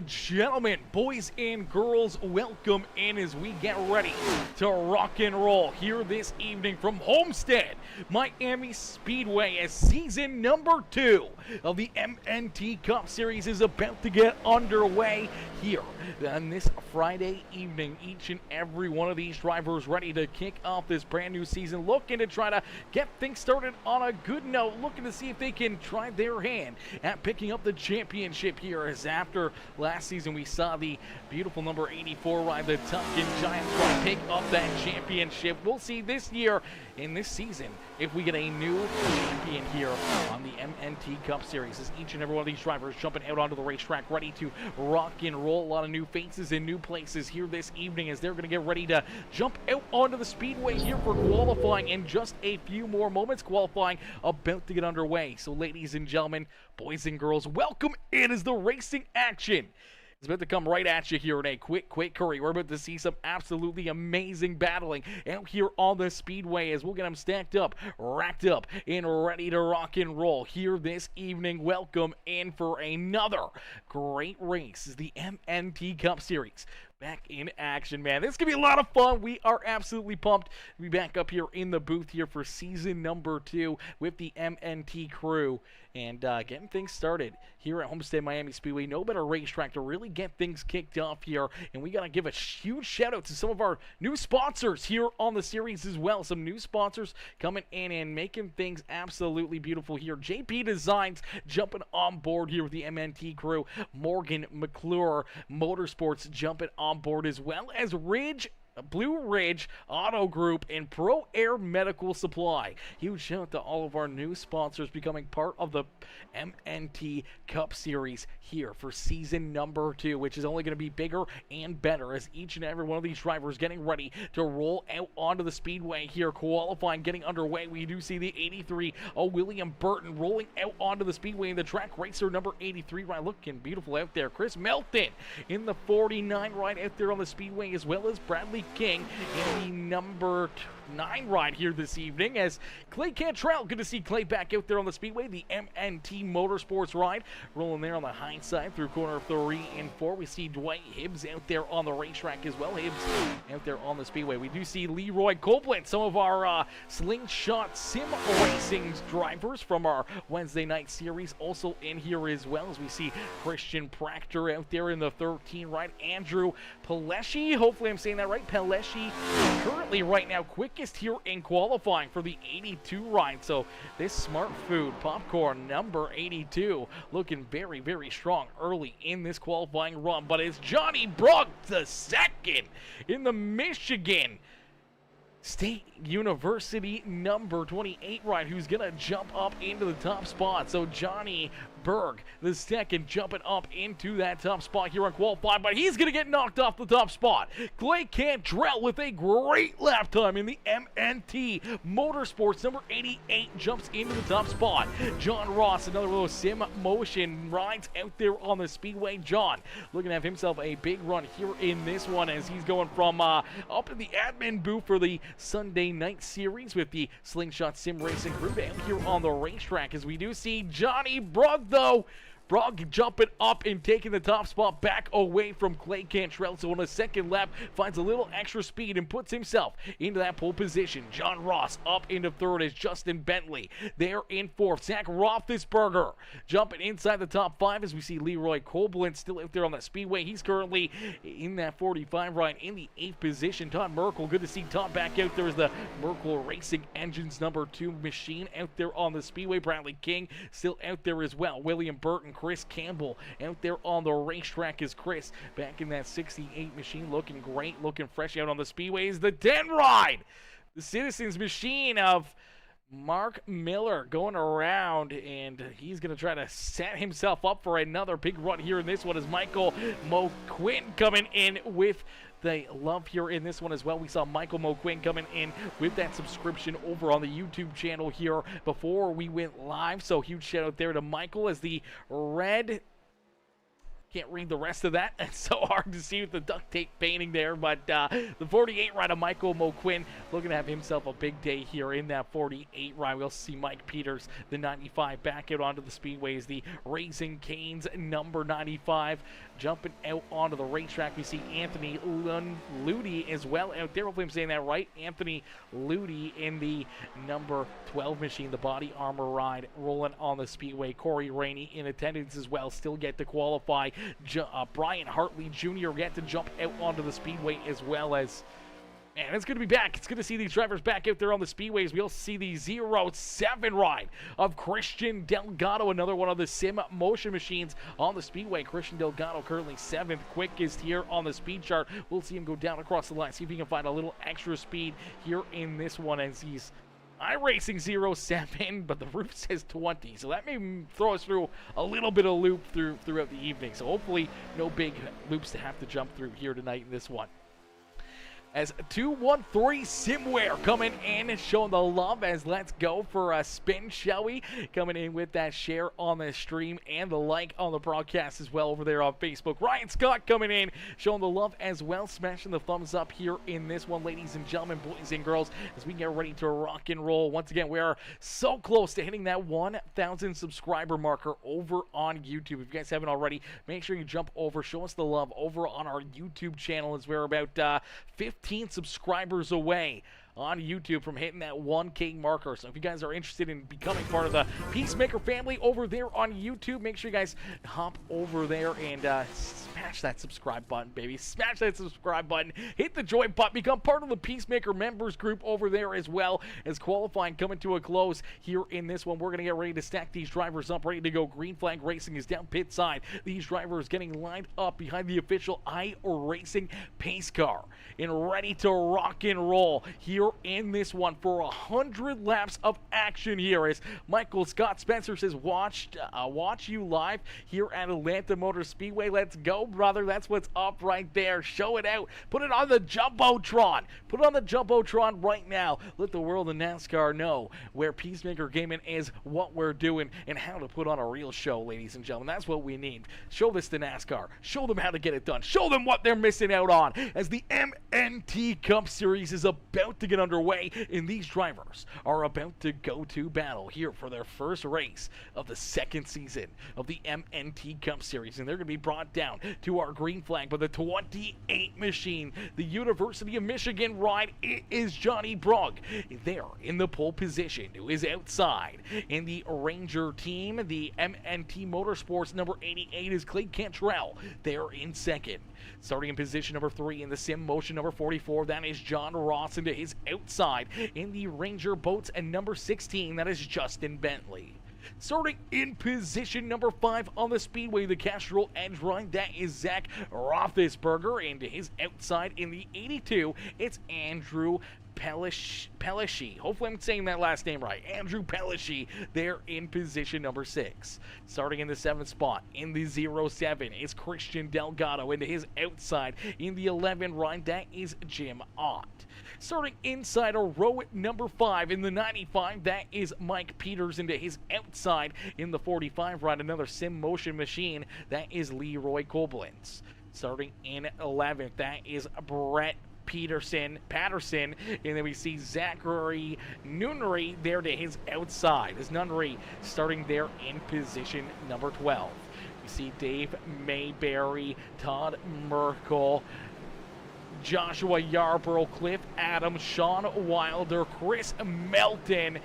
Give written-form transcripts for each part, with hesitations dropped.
and gentlemen, boys and girls, welcome in as we get ready to rock and roll here this evening from Homestead-Miami Speedway as season number 2 of the MNT Cup Series is about to get underway here on this Friday evening. Each and every one of these drivers ready to kick off this brand new season, looking to try to get things started on a good note, looking to see if they can try their hand at picking up the championship here, as after last season we saw the beautiful number 84 ride the Tuscan Giants try to pick up that championship. We'll see this year in this season if we get a new champion here on the MNT Cup Series, as each and every one of these drivers jumping out onto the racetrack ready to rock and roll. A lot of new faces and new places here this evening as they're going to get ready to jump out onto the speedway here for qualifying in just a few more moments. Qualifying about to get underway. So ladies and gentlemen, boys and girls, welcome in as the racing action is about to come right at you here in a quick hurry. We're about to see some absolutely amazing battling out here on the speedway as we'll get them stacked up, racked up, and ready to rock and roll here this evening. Welcome in for another great race is the MNT Cup Series. Back in action, man. This is going to be a lot of fun. We are absolutely pumped to be back up here in the booth here for season number 2 with the MNT crew and getting things started here at Homestead-Miami Speedway. No better racetrack to really get things kicked off here, and we got to give a huge shout out to some of our new sponsors here on the series as well. Some new sponsors coming in and making things absolutely beautiful here. JP Designs jumping on board here with the MNT crew. Morgan-McClure Motorsports jumping on board, as well as Blue Ridge Auto Group and Pro Air Medical Supply. Huge shout out to all of our new sponsors becoming part of the MNT Cup Series here for season number 2, which is only going to be bigger and better as each and every one of these drivers getting ready to roll out onto the speedway here. Qualifying getting underway. We do see the 83 William Burton rolling out onto the speedway in the track racer number 83 ride, looking beautiful out there. Chris Melton in the 49 ride out there on the speedway, as well as Bradley King in the number 9 ride here this evening, as Clay Cantrell, good to see Clay back out there on the speedway. The MNT Motorsports ride rolling there on the high side through corner 3 and 4. We see Dwight Hibbs out there on the racetrack as well. Hibbs out there on the speedway. We do see Leroy Copeland, some of our slingshot sim racing drivers from our Wednesday night series, also in here as well, as we see Christian Proctor out there in the 13 ride. Andrew Peleschi, hopefully I'm saying that right, Peleschi, currently right now quickest here in qualifying for the 82 ride. So this Smart Food Popcorn number 82 looking very strong early in this qualifying run. But it's Johnny Brugg the second in the Michigan State University number 28 ride, who's gonna jump up into the top spot. So Johnny Berg, the second, jumping up into that top spot here on qualifying, but he's gonna get knocked off the top spot. Clay Cantrell with a great lap time in the MNT Motorsports number 88 jumps into the top spot. John Ross, another little sim motion rides out there on the speedway. John looking to have himself a big run here in this one as he's going from up in the admin booth for the Sunday night series with the Slingshot Sim Racing crew down here on the racetrack, as we do see Johnny Brugg, though. Brugg jumping up and taking the top spot back away from Clay Cantrell. So on a second lap, finds a little extra speed and puts himself into that pole position. John Ross up into third as Justin Bentley there in fourth. Zach Roethlisberger jumping inside the top 5 as we see Leroy Copeland still out there on that speedway. He's currently in that 45 ride in the 8th position. Todd Merkel, good to see Todd back out there as the Merkel Racing Engines number 2 machine out there on the speedway. Bradley King still out there as well. William Burton, Chris Campbell out there on the racetrack as Chris back in that 68 machine, looking great, looking fresh out on the speedways. The 10 ride, the Citizens machine of Mark Miller going around, and he's going to try to set himself up for another big run here in this one as Michael McQuinn coming in with the love here in this one as well. We saw Michael McQuinn coming in with that subscription over on the YouTube channel here before we went live. So huge shout out there to Michael as the red Can't read the rest of that. It's so hard to see with the duct tape painting there. But the 48 ride of Michael McQuinn looking to have himself a big day here in that 48 ride. We'll see Mike Peters, the 95, back out onto the speedways. The Raising Cane's number 95 jumping out onto the racetrack. We see Anthony Ludi as well out there. Hopefully I'm saying that right. Anthony Ludi in the number 12 machine, the body armor ride, rolling on the speedway. Corey Rainey in attendance as well, still get to qualify. Brian Hartley Jr. yet to jump out onto the speedway, as well as, man, it's going to be back. It's good to see these drivers back out there on the speedways. We'll see the 07 ride of Christian Delgado, another one of the sim motion machines on the speedway. Christian Delgado currently 7th quickest here on the speed chart. We'll see him go down across the line, see if he can find a little extra speed here in this one, as he's iRacing 07, but the roof says 20, so that may throw us through a little bit of loop throughout the evening. So hopefully no big loops to have to jump through here tonight in this one. As 213 Simware coming in and showing the love, as let's go for a spin, shall we? Coming in with that share on the stream and the like on the broadcast as well over there on Facebook. Ryan Scott coming in, showing the love as well, smashing the thumbs up here in this one, ladies and gentlemen, boys and girls, as we get ready to rock and roll. Once again, we are so close to hitting that 1,000 subscriber marker over on YouTube. If you guys haven't already, make sure you jump over, show us the love over on our YouTube channel, as we're about 15 subscribers away on YouTube from hitting that 1K marker. So if you guys are interested in becoming part of the Peacemaker family over there on YouTube, make sure you guys hop over there and smash that subscribe button, baby. Smash that subscribe button. Hit the join button. Become part of the Peacemaker members group over there, as well as qualifying coming to a close here in this one. We're going to get ready to stack these drivers up, ready to go. Green flag racing is down pit side. These drivers getting lined up behind the official iRacing pace car and ready to rock and roll here in this one for 100 laps of action here, as Michael Scott Spencer says, watch you live here at Atlanta Motor Speedway. Let's go, brother. That's what's up right there. Show it out. Put it on the Jumbotron. Put it on the Jumbotron right now. Let the world of NASCAR know where Peacemaker Gaming is, what we're doing, and how to put on a real show, ladies and gentlemen. That's what we need. Show this to NASCAR. Show them how to get it done. Show them what they're missing out on, as the MNT Cup Series is about to get underway, and these drivers are about to go to battle here for their first race of the second season of the MNT Cup Series, and they're going to be brought down to our green flag by the 28 machine, the University of Michigan ride. It is Johnny Brugg there in the pole position, who is outside. In the Ranger team, the MNT Motorsports number 88 is Clay Cantrell there in second. Starting in position number 3 in the Sim Motion number 44, that is John Ross into his outside. In the Ranger Boats and number 16, that is Justin Bentley. Starting in position number 5 on the Speedway, the Castrol Edge ride, that is Zach Roethlisberger. And to his outside in the 82, it's Andrew Pellichy. Hopefully I'm saying that last name right. Andrew Pellichy there in position number 6. Starting in the 7th spot in the 07 is Christian Delgado. Into his outside in the 11 ride, that is Jim Ott. Starting inside a row at number 5 in the 95, that is Mike Peters. Into his outside in the 45 ride, another Sim Motion machine, that is Leroy Koblenz. Starting in 11th, that is Brett Patterson, and then we see Zachary Nunnery there to his outside. Is Nunnery starting there in position number 12. You see Dave Mayberry, Todd Merkel, Joshua Yarborough, Cliff Adams, Sean Wilder, Chris Melton,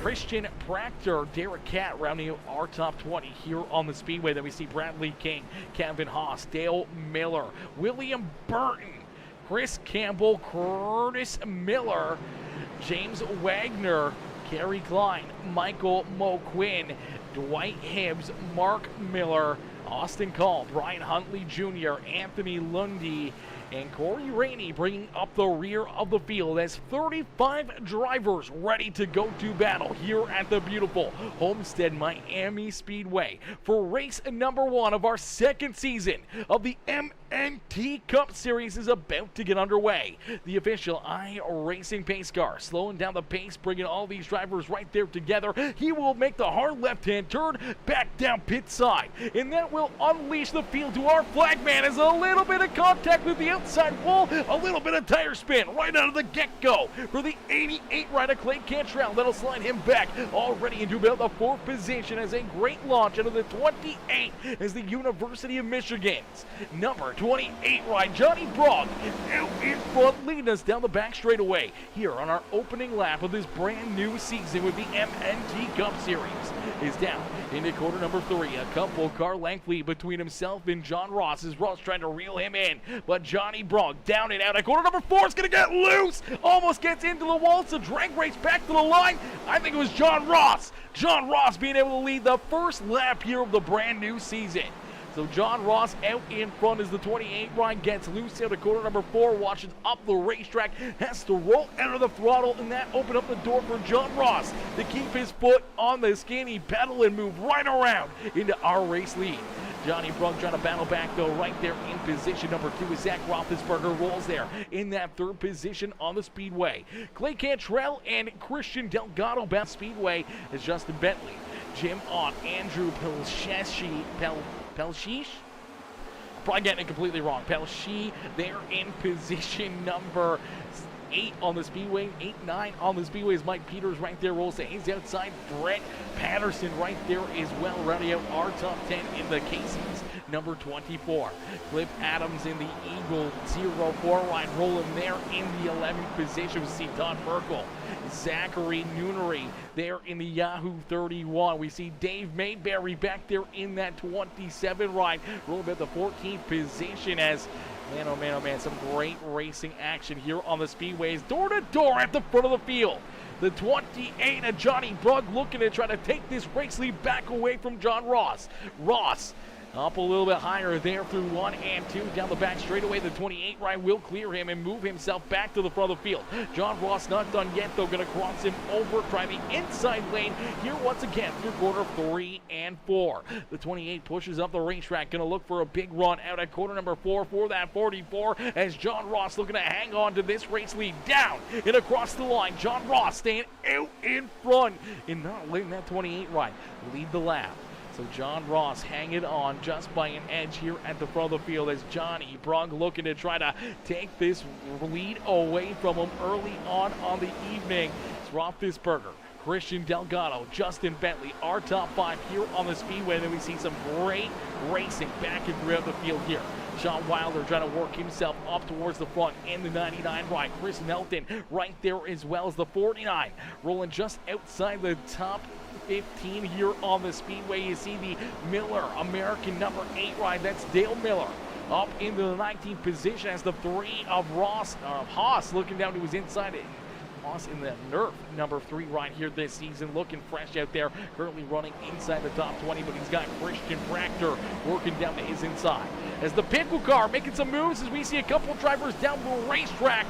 Christian Proctor, Derek Catt rounding out our top 20 here on the Speedway. Then we see Bradley King, Kevin Haas, Dale Miller, William Burton, Chris Campbell, Curtis Miller, James Wagner, Kerry Klein, Michael McQuinn, Dwight Hibbs, Mark Miller, Austin Call, Brian Huntley Jr., Anthony Lundy, and Corey Rainey bringing up the rear of the field as 35 drivers ready to go to battle here at the beautiful Homestead-Miami Speedway for race number 1 of our second season of the MNT MNT Cup Series is about to get underway. The official iRacing pace car slowing down the pace, bringing all these drivers right there together. He will make the hard left-hand turn back down pit side, and that will unleash the field to our flagman as a little bit of contact with the outside wall, a little bit of tire spin right out of the get-go for the 88 rider Clay Cantrell. That'll slide him back already into about the 4th position as a great launch out of the 28 as the University of Michigan's number 28 ride Johnny Brogg out in front, leading us down the back straightaway here on our opening lap of this brand new season with the MNT Cup Series. Is down into quarter number 3. A couple car length lead between himself and John Ross as Ross trying to reel him in, but Johnny Brogg down and out at quarter number 4 is going to get loose, almost gets into the wall. It's a drag race back to the line. I think it was John Ross. John Ross being able to lead the first lap here of the brand new season. So John Ross out in front as the 28 ride gets loose out of quarter number 4, watches up the racetrack, has to roll out of the throttle, and that opened up the door for John Ross to keep his foot on the skinny pedal and move right around into our race lead. Johnny Brogg trying to battle back though, right there in position number 2 as Zach Roethlisberger rolls there in that 3rd position on the speedway. Clay Cantrell and Christian Delgado bound speedway as Justin Bentley, Jim Ott, Andrew Pelchish? Probably getting it completely wrong. Pelchi there in position number 8 on the speedway. 8-9 on the speedway as Mike Peters right there rolls the haze outside. Brett Patterson right there as well, rounding out our top 10 in the Casey's number 24. Cliff Adams in the Eagle 04 line rolling there in the 11th position. We see Todd Merkel. Zachary Noonery there in the Yahoo 31. We see Dave Mayberry back there in that 27 ride, rolling about the 14th position as man, oh man, oh man, some great racing action here on the speedways. Door to door at the front of the field. The 28 of Johnny Brogg looking to try to take this race lead back away from John Ross. Ross up a little bit higher there through 1 and 2 down the back straightaway. The 28 ride will clear him and move himself back to the front of the field. John Ross not done yet though, going to cross him over, try the inside lane here once again through quarter 3 and 4. The 28 pushes up the racetrack, going to look for a big run out at quarter number 4 for that 44 as John Ross looking to hang on to this race lead down and across the line. John Ross staying out in front and not letting that 28 ride lead the lap. So John Ross hanging on just by an edge here at the front of the field as Johnny Brogg looking to try to take this lead away from him early on the evening. It's Roethlisberger, Christian Delgado, Justin Bentley, our top 5 here on the speedway. Then we see some great racing back and throughout the field here. Sean Wilder trying to work himself up towards the front in the 99 ride. Chris Nelton right there as well as the 49, rolling just outside the top 15 here on the speedway. You see the Miller American number 8 ride. That's Dale Miller up into the 19th position as the 3 of Haas looking down to his inside. Haas in the Nerf number 3 right here this season, looking fresh out there, currently running inside the top 20, but he's got Christian Fractor working down to his inside. As the Pickle car making some moves as we see a couple of drivers down the racetrack.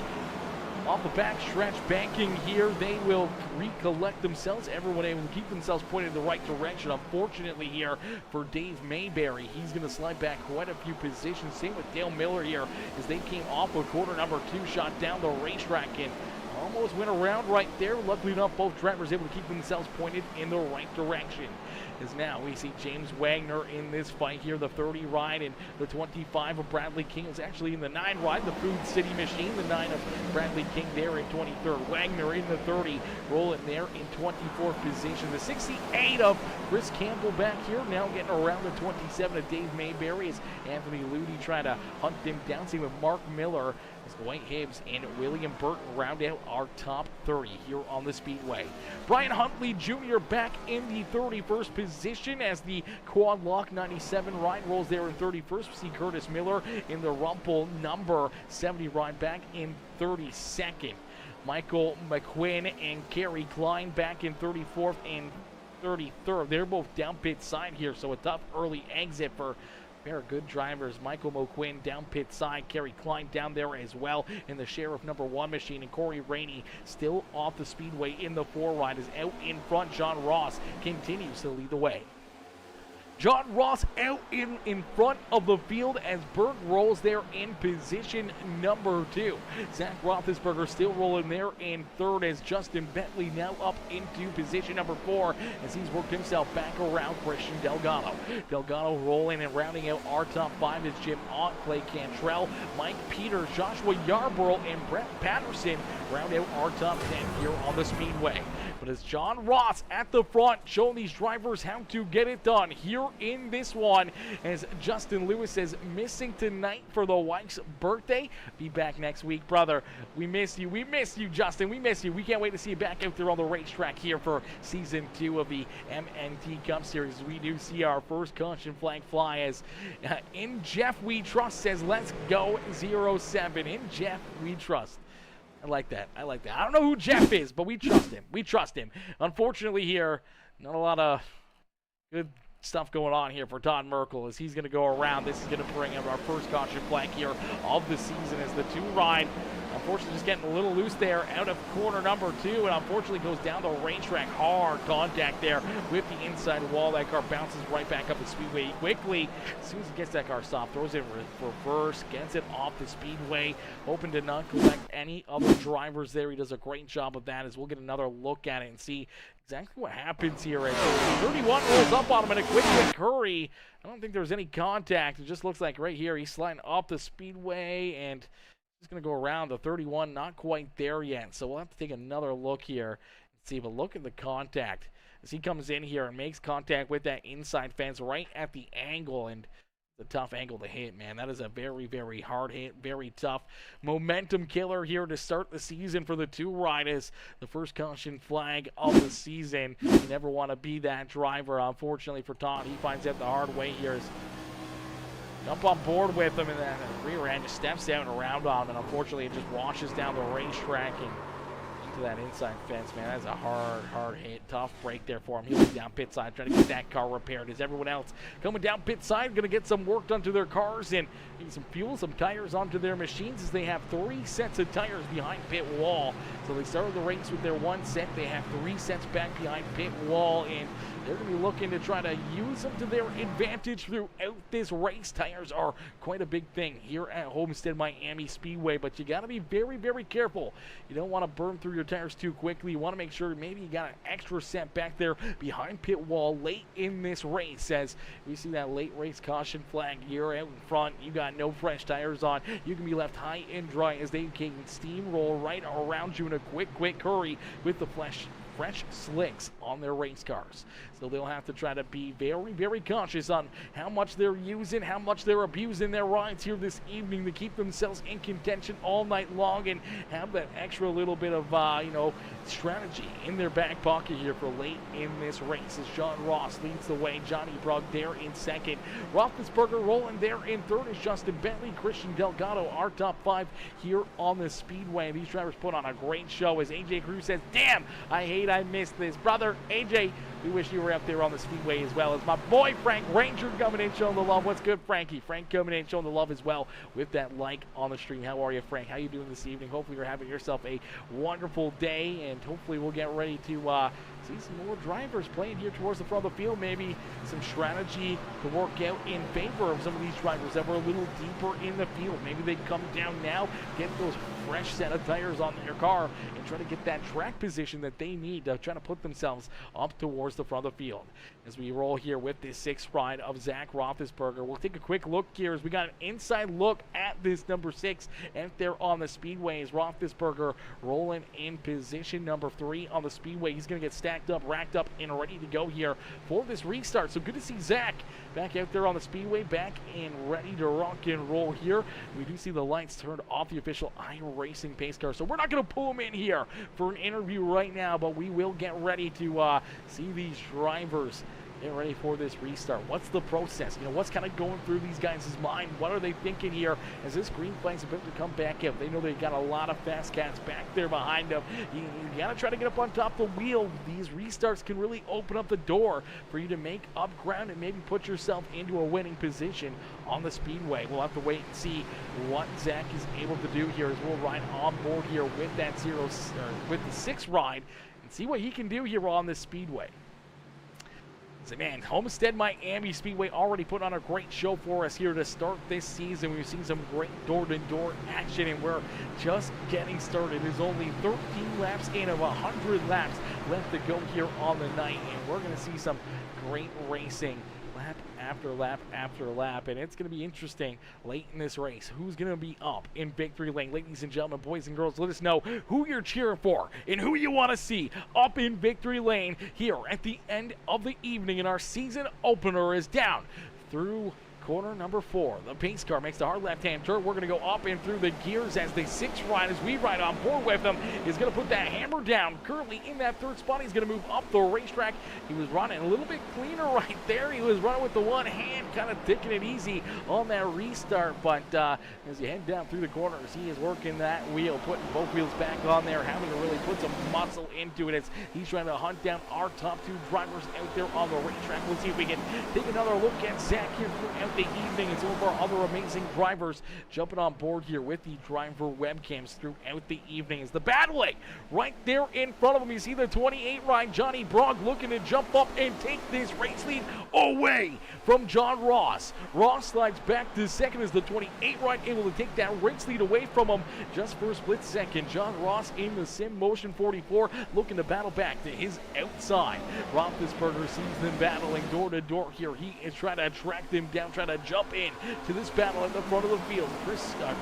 Off the back stretch, banking here, they will recollect themselves. Everyone able to keep themselves pointed in the right direction. Unfortunately here for Dave Mayberry, he's going to slide back quite a few positions. Same with Dale Miller here as they came off a quarter number 2 shot down the racetrack and almost went around right there. Luckily enough, both drivers able to keep themselves pointed in the right direction. As now we see James Wagner in this fight here, the 30 ride, and the 25 of Bradley King is actually in the 9 ride, the Food City Machine, the 9 of Bradley King there in 23rd. Wagner in the 30, rolling there in 24th position. The 68 of Chris Campbell back here, now getting around the 27 of Dave Mayberry as Anthony Ludi trying to hunt them down. Same with Mark Miller as Dwight Hibbs and William Burton round out our top 30 here on the speedway. Brian Huntley Jr. back in the 31st position as the Quad Lock 97 ride rolls there in 31st. We see Curtis Miller in the Rumpel number 70 ride back in 32nd. Michael McQuinn and Kerry Klein back in 34th and 33rd. They're both down pit side here, so a tough early exit for pair of good drivers. Michael McQuinn down pit side, Kerry Klein down there as well in the Sheriff number 1 machine, and Corey Rainey still off the speedway in the 4 ride is out in front. John Ross continues to lead the way. John Ross out in front of the field as Berg rolls there in position number 2. Zach Roethlisberger still rolling there in third as Justin Bentley now up into position number 4 as he's worked himself back around Christian Delgado. Delgado rolling and rounding out our top 5 is Jim Ott, Clay Cantrell, Mike Peters, Joshua Yarborough, and Brett Patterson round out our top 10 here on the Speedway. But it's John Ross at the front showing these drivers how to get it done here in this one as Justin Lewis is missing tonight for the wife's birthday. Be back next week, brother. We miss you. We miss you, Justin. We miss you. We can't wait to see you back out there on the racetrack here for Season 2 of the MNT Cup Series. We do see our first caution flag fly as In Jeff We Trust says, let's go 07. In Jeff We Trust. I like that. I like that. I don't know who Jeff is, but we trust him. We trust him. Unfortunately here, not a lot of good stuff going on here for Todd Merkel as he's going to go around. This is going to bring him our first caution flag here of the season as the 2 ride. Unfortunately, just getting a little loose there out of corner number 2, and unfortunately goes down the racetrack. Hard contact there with the inside wall. That car bounces right back up the speedway quickly. As soon as he gets that car stopped, throws it in reverse, gets it off the speedway, hoping to not collect any other drivers there. He does a great job of that as we'll get another look at it and see exactly what happens here. As 31 rolls up on him in a quick hurry. I don't think there's any contact. It just looks like right here he's sliding off the speedway and he's going to go around the 31, not quite there yet. So we'll have to take another look here and see. But look at the contact as he comes in here and makes contact with that inside fence right at the angle. And it's a tough angle to hit, man. That is a very, very hard hit, very tough momentum killer here to start the season for the 2 riders. The first caution flag of the season. You never want to be that driver, unfortunately for Todd. He finds out the hard way here. Jump on board with him, and then the rear end just steps out and around on him, and unfortunately it just washes down the racetrack and into that inside fence, man. That's a hard hit. Tough break there for him. He'll be down pit side trying to get that car repaired as everyone else coming down pit side, going to get some work done to their cars and maybe some fuel, some tires onto their machines as they have 3 sets of tires behind pit wall. So they started the race with their 1 set. They have 3 sets back behind pit wall, and they're going to be looking to try to use them to their advantage throughout this race. Tires are quite a big thing here at Homestead-Miami Speedway, but you got to be very, very careful. You don't want to burn through your tires too quickly. You want to make sure maybe you got an extra set back there behind pit wall late in this race. As we see that late race caution flag here out in front, you got no fresh tires on. You can be left high and dry as they can steamroll right around you in a quick hurry with the fresh slicks on their race cars. So they'll have to try to be very, very conscious on how much they're using, how much they're abusing their rides here this evening to keep themselves in contention all night long and have that extra little bit of, strategy in their back pocket here for late in this race. As John Ross leads the way, Johnny Brugg there in second. Roethlisberger rolling there in third is Justin Bentley, Christian Delgado, our top 5 here on the Speedway. These drivers put on a great show as AJ Cruz says, damn, I missed this. Brother, AJ, we wish you were up there on the Speedway as well. As my boy Frank Ranger coming in showing the love. What's good, Frankie? Frank coming in showing the love as well with that like on the stream. How are you, Frank? How you doing this evening? Hopefully you're having yourself a wonderful day, and hopefully we'll get ready to see some more drivers playing here towards the front of the field. Maybe some strategy to work out in favor of some of these drivers that were a little deeper in the field. Maybe they come down now, get those fresh set of tires on their car, and try to get that track position that they need to try to put themselves up towards the front of the field. As we roll here with this 6th ride of Zach Roethlisberger, we'll take a quick look here as we got an inside look at this number 6 out there on the Speedway. As Roethlisberger rolling in position number 3 on the Speedway. He's going to get stacked up, racked up, and ready to go here for this restart. So good to see Zach back out there on the Speedway, back and ready to rock and roll here. We do see the lights turned off the official iRacing pace car, so we're not going to pull him in here for an interview right now, but we will get ready to see these drivers get ready for this restart. What's the process? What's kind of going through these guys' mind? What are they thinking here as this green flag's about to come back out? They know they've got a lot of fast cats back there behind them. You got to try to get up on top of the wheel. These restarts can really open up the door for you to make up ground and maybe put yourself into a winning position on the Speedway. We'll have to wait and see what Zach is able to do here as we'll ride on board here with that with the 6th ride and see what he can do here on this Speedway. So, man, Homestead-Miami Speedway already put on a great show for us here to start this season. We've seen some great door-to-door action, and we're just getting started. There's only 13 laps in of 100 laps left to go here on the night, and we're going to see some great racing lap after lap after lap, and it's going to be interesting late in this race. Who's going to be up in victory lane? Ladies and gentlemen, boys and girls, let us know who you're cheering for and who you want to see up in victory lane here at the end of the evening. And our season opener is down through corner number 4. The pace car makes the hard left-hand turn. We're going to go up and through the gears as the 6 ride, as we ride on board with them, is going to put that hammer down. Currently in that 3rd spot, he's going to move up the racetrack. He was running a little bit cleaner right there. He was running with the one hand, kind of taking it easy on that restart. But as you head down through the corners, he is working that wheel, putting both wheels back on there, having to really put some muscle into it as he's trying to hunt down our top 2 drivers out there on the racetrack. We'll see if we can take another look at Zach here throughout the evening and some of our other amazing drivers jumping on board here with the driver webcams throughout the evening. As the battling right there in front of him, you see the 28 ride Johnny Brogg looking to jump up and take this race lead away from John Ross. Ross slides back to 2nd as the 28 ride able to take that race lead away from him just for a split second. John Ross in the Sim Motion 44 looking to battle back to his outside. Roethlisberger sees them battling door to door here. He is trying to track them down, trying to jump in to this battle at the front of the field.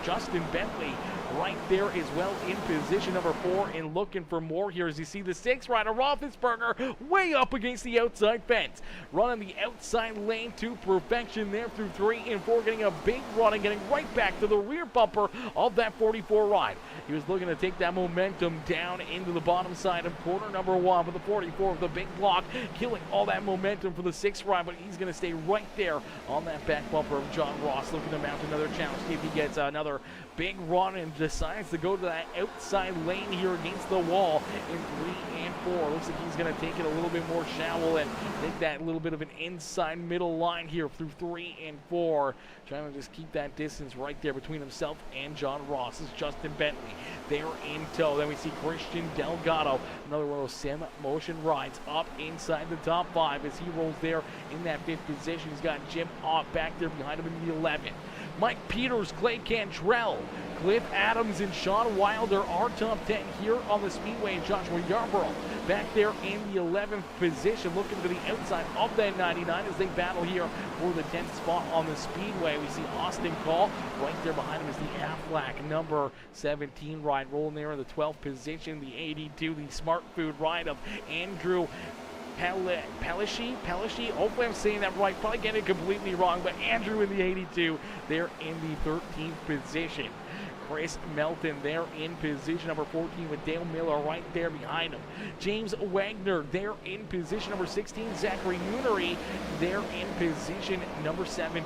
Justin Bentley right there as well in position number 4 and looking for more here as you see the 6 rider Roethlisberger way up against the outside fence, running the outside lane to perfection there through 3 and 4, getting a big run and getting right back to the rear bumper of that 44 ride. He was looking to take that momentum down into the bottom side of corner number 1 with the 44 with the big block, killing all that momentum for the 6 ride, but he's going to stay right there on that back bumper of John Ross, looking to mount another challenge, see if he gets another big run and decides to go to that outside lane here against the wall in 3 and 4. Looks like he's going to take it a little bit more shallow and take that little bit of an inside middle line here through 3 and 4, trying to just keep that distance right there between himself and John Ross. This is Justin Bentley there in tow. Then we see Christian Delgado, another one of those Sim Motion rides, up inside the top 5 as he rolls there in that 5th position. He's got Jim Ott back there behind him in the 11. Mike Peters, Clay Cantrell, Cliff Adams, and Sean Wilder are top 10 here on the Speedway. And Joshua Yarborough back there in the 11th position, looking to the outside of that 99 as they battle here for the 10th spot on the Speedway. We see Austin Call right there behind him is the Aflac number 17 ride, rolling there in the 12th position. The 82, the Smart Food ride of Andrew Pelishi, hopefully I'm saying that right, probably getting it completely wrong, but Andrew in the 82 there in the 13th position. Chris Melton there in position number 14 with Dale Miller right there behind him. James Wagner there in position number 16. Zachary Noonery there in position number 17.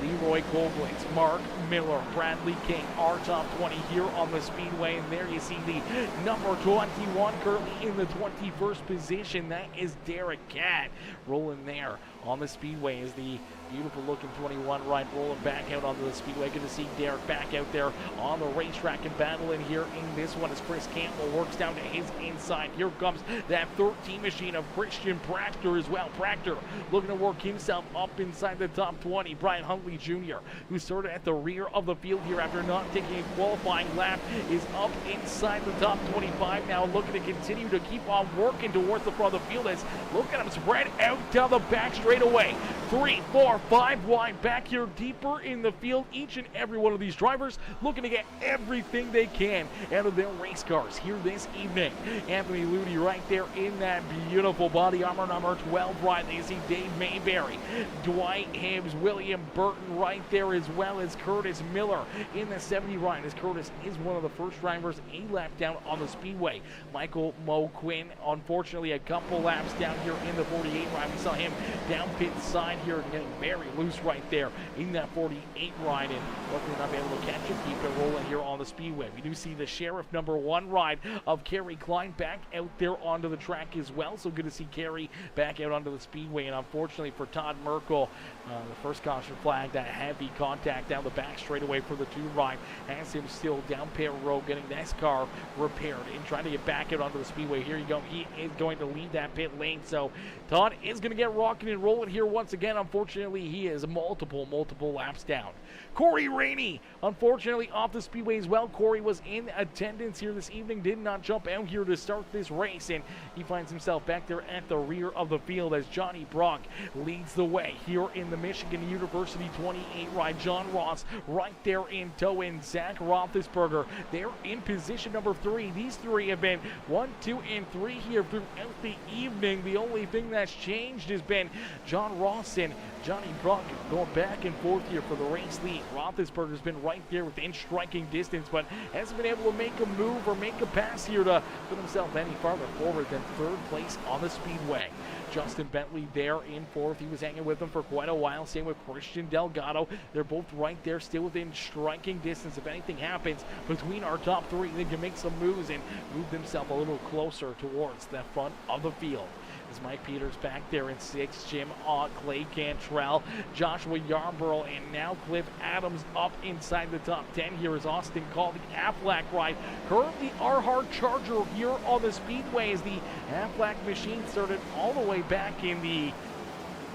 Leroy Koblitz, Mark Miller, Bradley King, our top 20 here on the Speedway. And there you see the number 21 currently in the 21st position. That is Derek Gatt rolling there on the Speedway is the beautiful looking 21 ride rolling back out onto the Speedway. Good to see Derek back out there on the racetrack and battling here in this one as Chris Campbell works down to his inside. Here comes that 13 machine of Christian Proctor as well. Proctor looking to work himself up inside the top 20. Brian Huntley Jr., who started at the rear of the field here after not taking a qualifying lap, is up inside the top 25 now, looking to continue to keep on working towards the front of the field as look at him spread out down the back straightaway. 3, 4, 5 wide back here deeper in the field. Each and every one of these drivers looking to get everything they can out of their race cars here this evening. Anthony Ludi right there in that beautiful body armor number 12 ride. You see Dave Mayberry, Dwight Hibbs, William Burton right there, as well as Curtis Miller in the 70 ride, as Curtis is one of the first drivers a lap down on the Speedway. Michael Mo Quinn, unfortunately a couple laps down here in the 48 ride. We saw him down down pit side here and getting very loose right there in that 48 ride, and luckily not be able to catch it, keep it rolling here on the speedway. We do see the Sheriff #1 ride of Kerry Klein back out there onto the track as well, so good to see Kerry back out onto the speedway. And unfortunately for Todd Merkel, the first caution flag, that heavy contact down the back straightaway for the 2 ride has him still down pit road getting NASCAR repaired and trying to get back out onto the speedway. Here you go, he is going to leave that pit lane, so Todd is going to get rocking and rolling here once again. Unfortunately, he is multiple laps down. Corey Rainey, unfortunately, off the speedway as well. Corey was in attendance here this evening, did not jump out here to start this race, and he finds himself back there at the rear of the field as Johnny Brock leads the way here in the Michigan University 28 ride. John Ross right there in tow, and Zach Roethlisberger, they're in position number 3. These 3 have been 1, 2, and 3 here throughout the evening. The only thing that's changed has been John Ross and Johnny Brock going back and forth here for the race lead. Roethlisberger's been right there within striking distance, but hasn't been able to make a move or make a pass here to put himself any farther forward than 3rd place on the speedway. Justin Bentley there in 4th. He was hanging with them for quite a while. Same with Christian Delgado. They're both right there, still within striking distance. If anything happens between our top 3, they can make some moves and move themselves a little closer towards the front of the field. As Mike Peters back there in 6th, Jim Ott, Clay Cantrell, Joshua Yarborough, and now Cliff Adams up inside the top 10. Here is Austin Call, the Aflac ride. Currently our hard charger here on the speedway as the Aflac machine started all the way back in the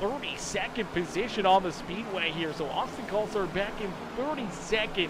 32nd position on the speedway here. So Austin Call started back in 32nd.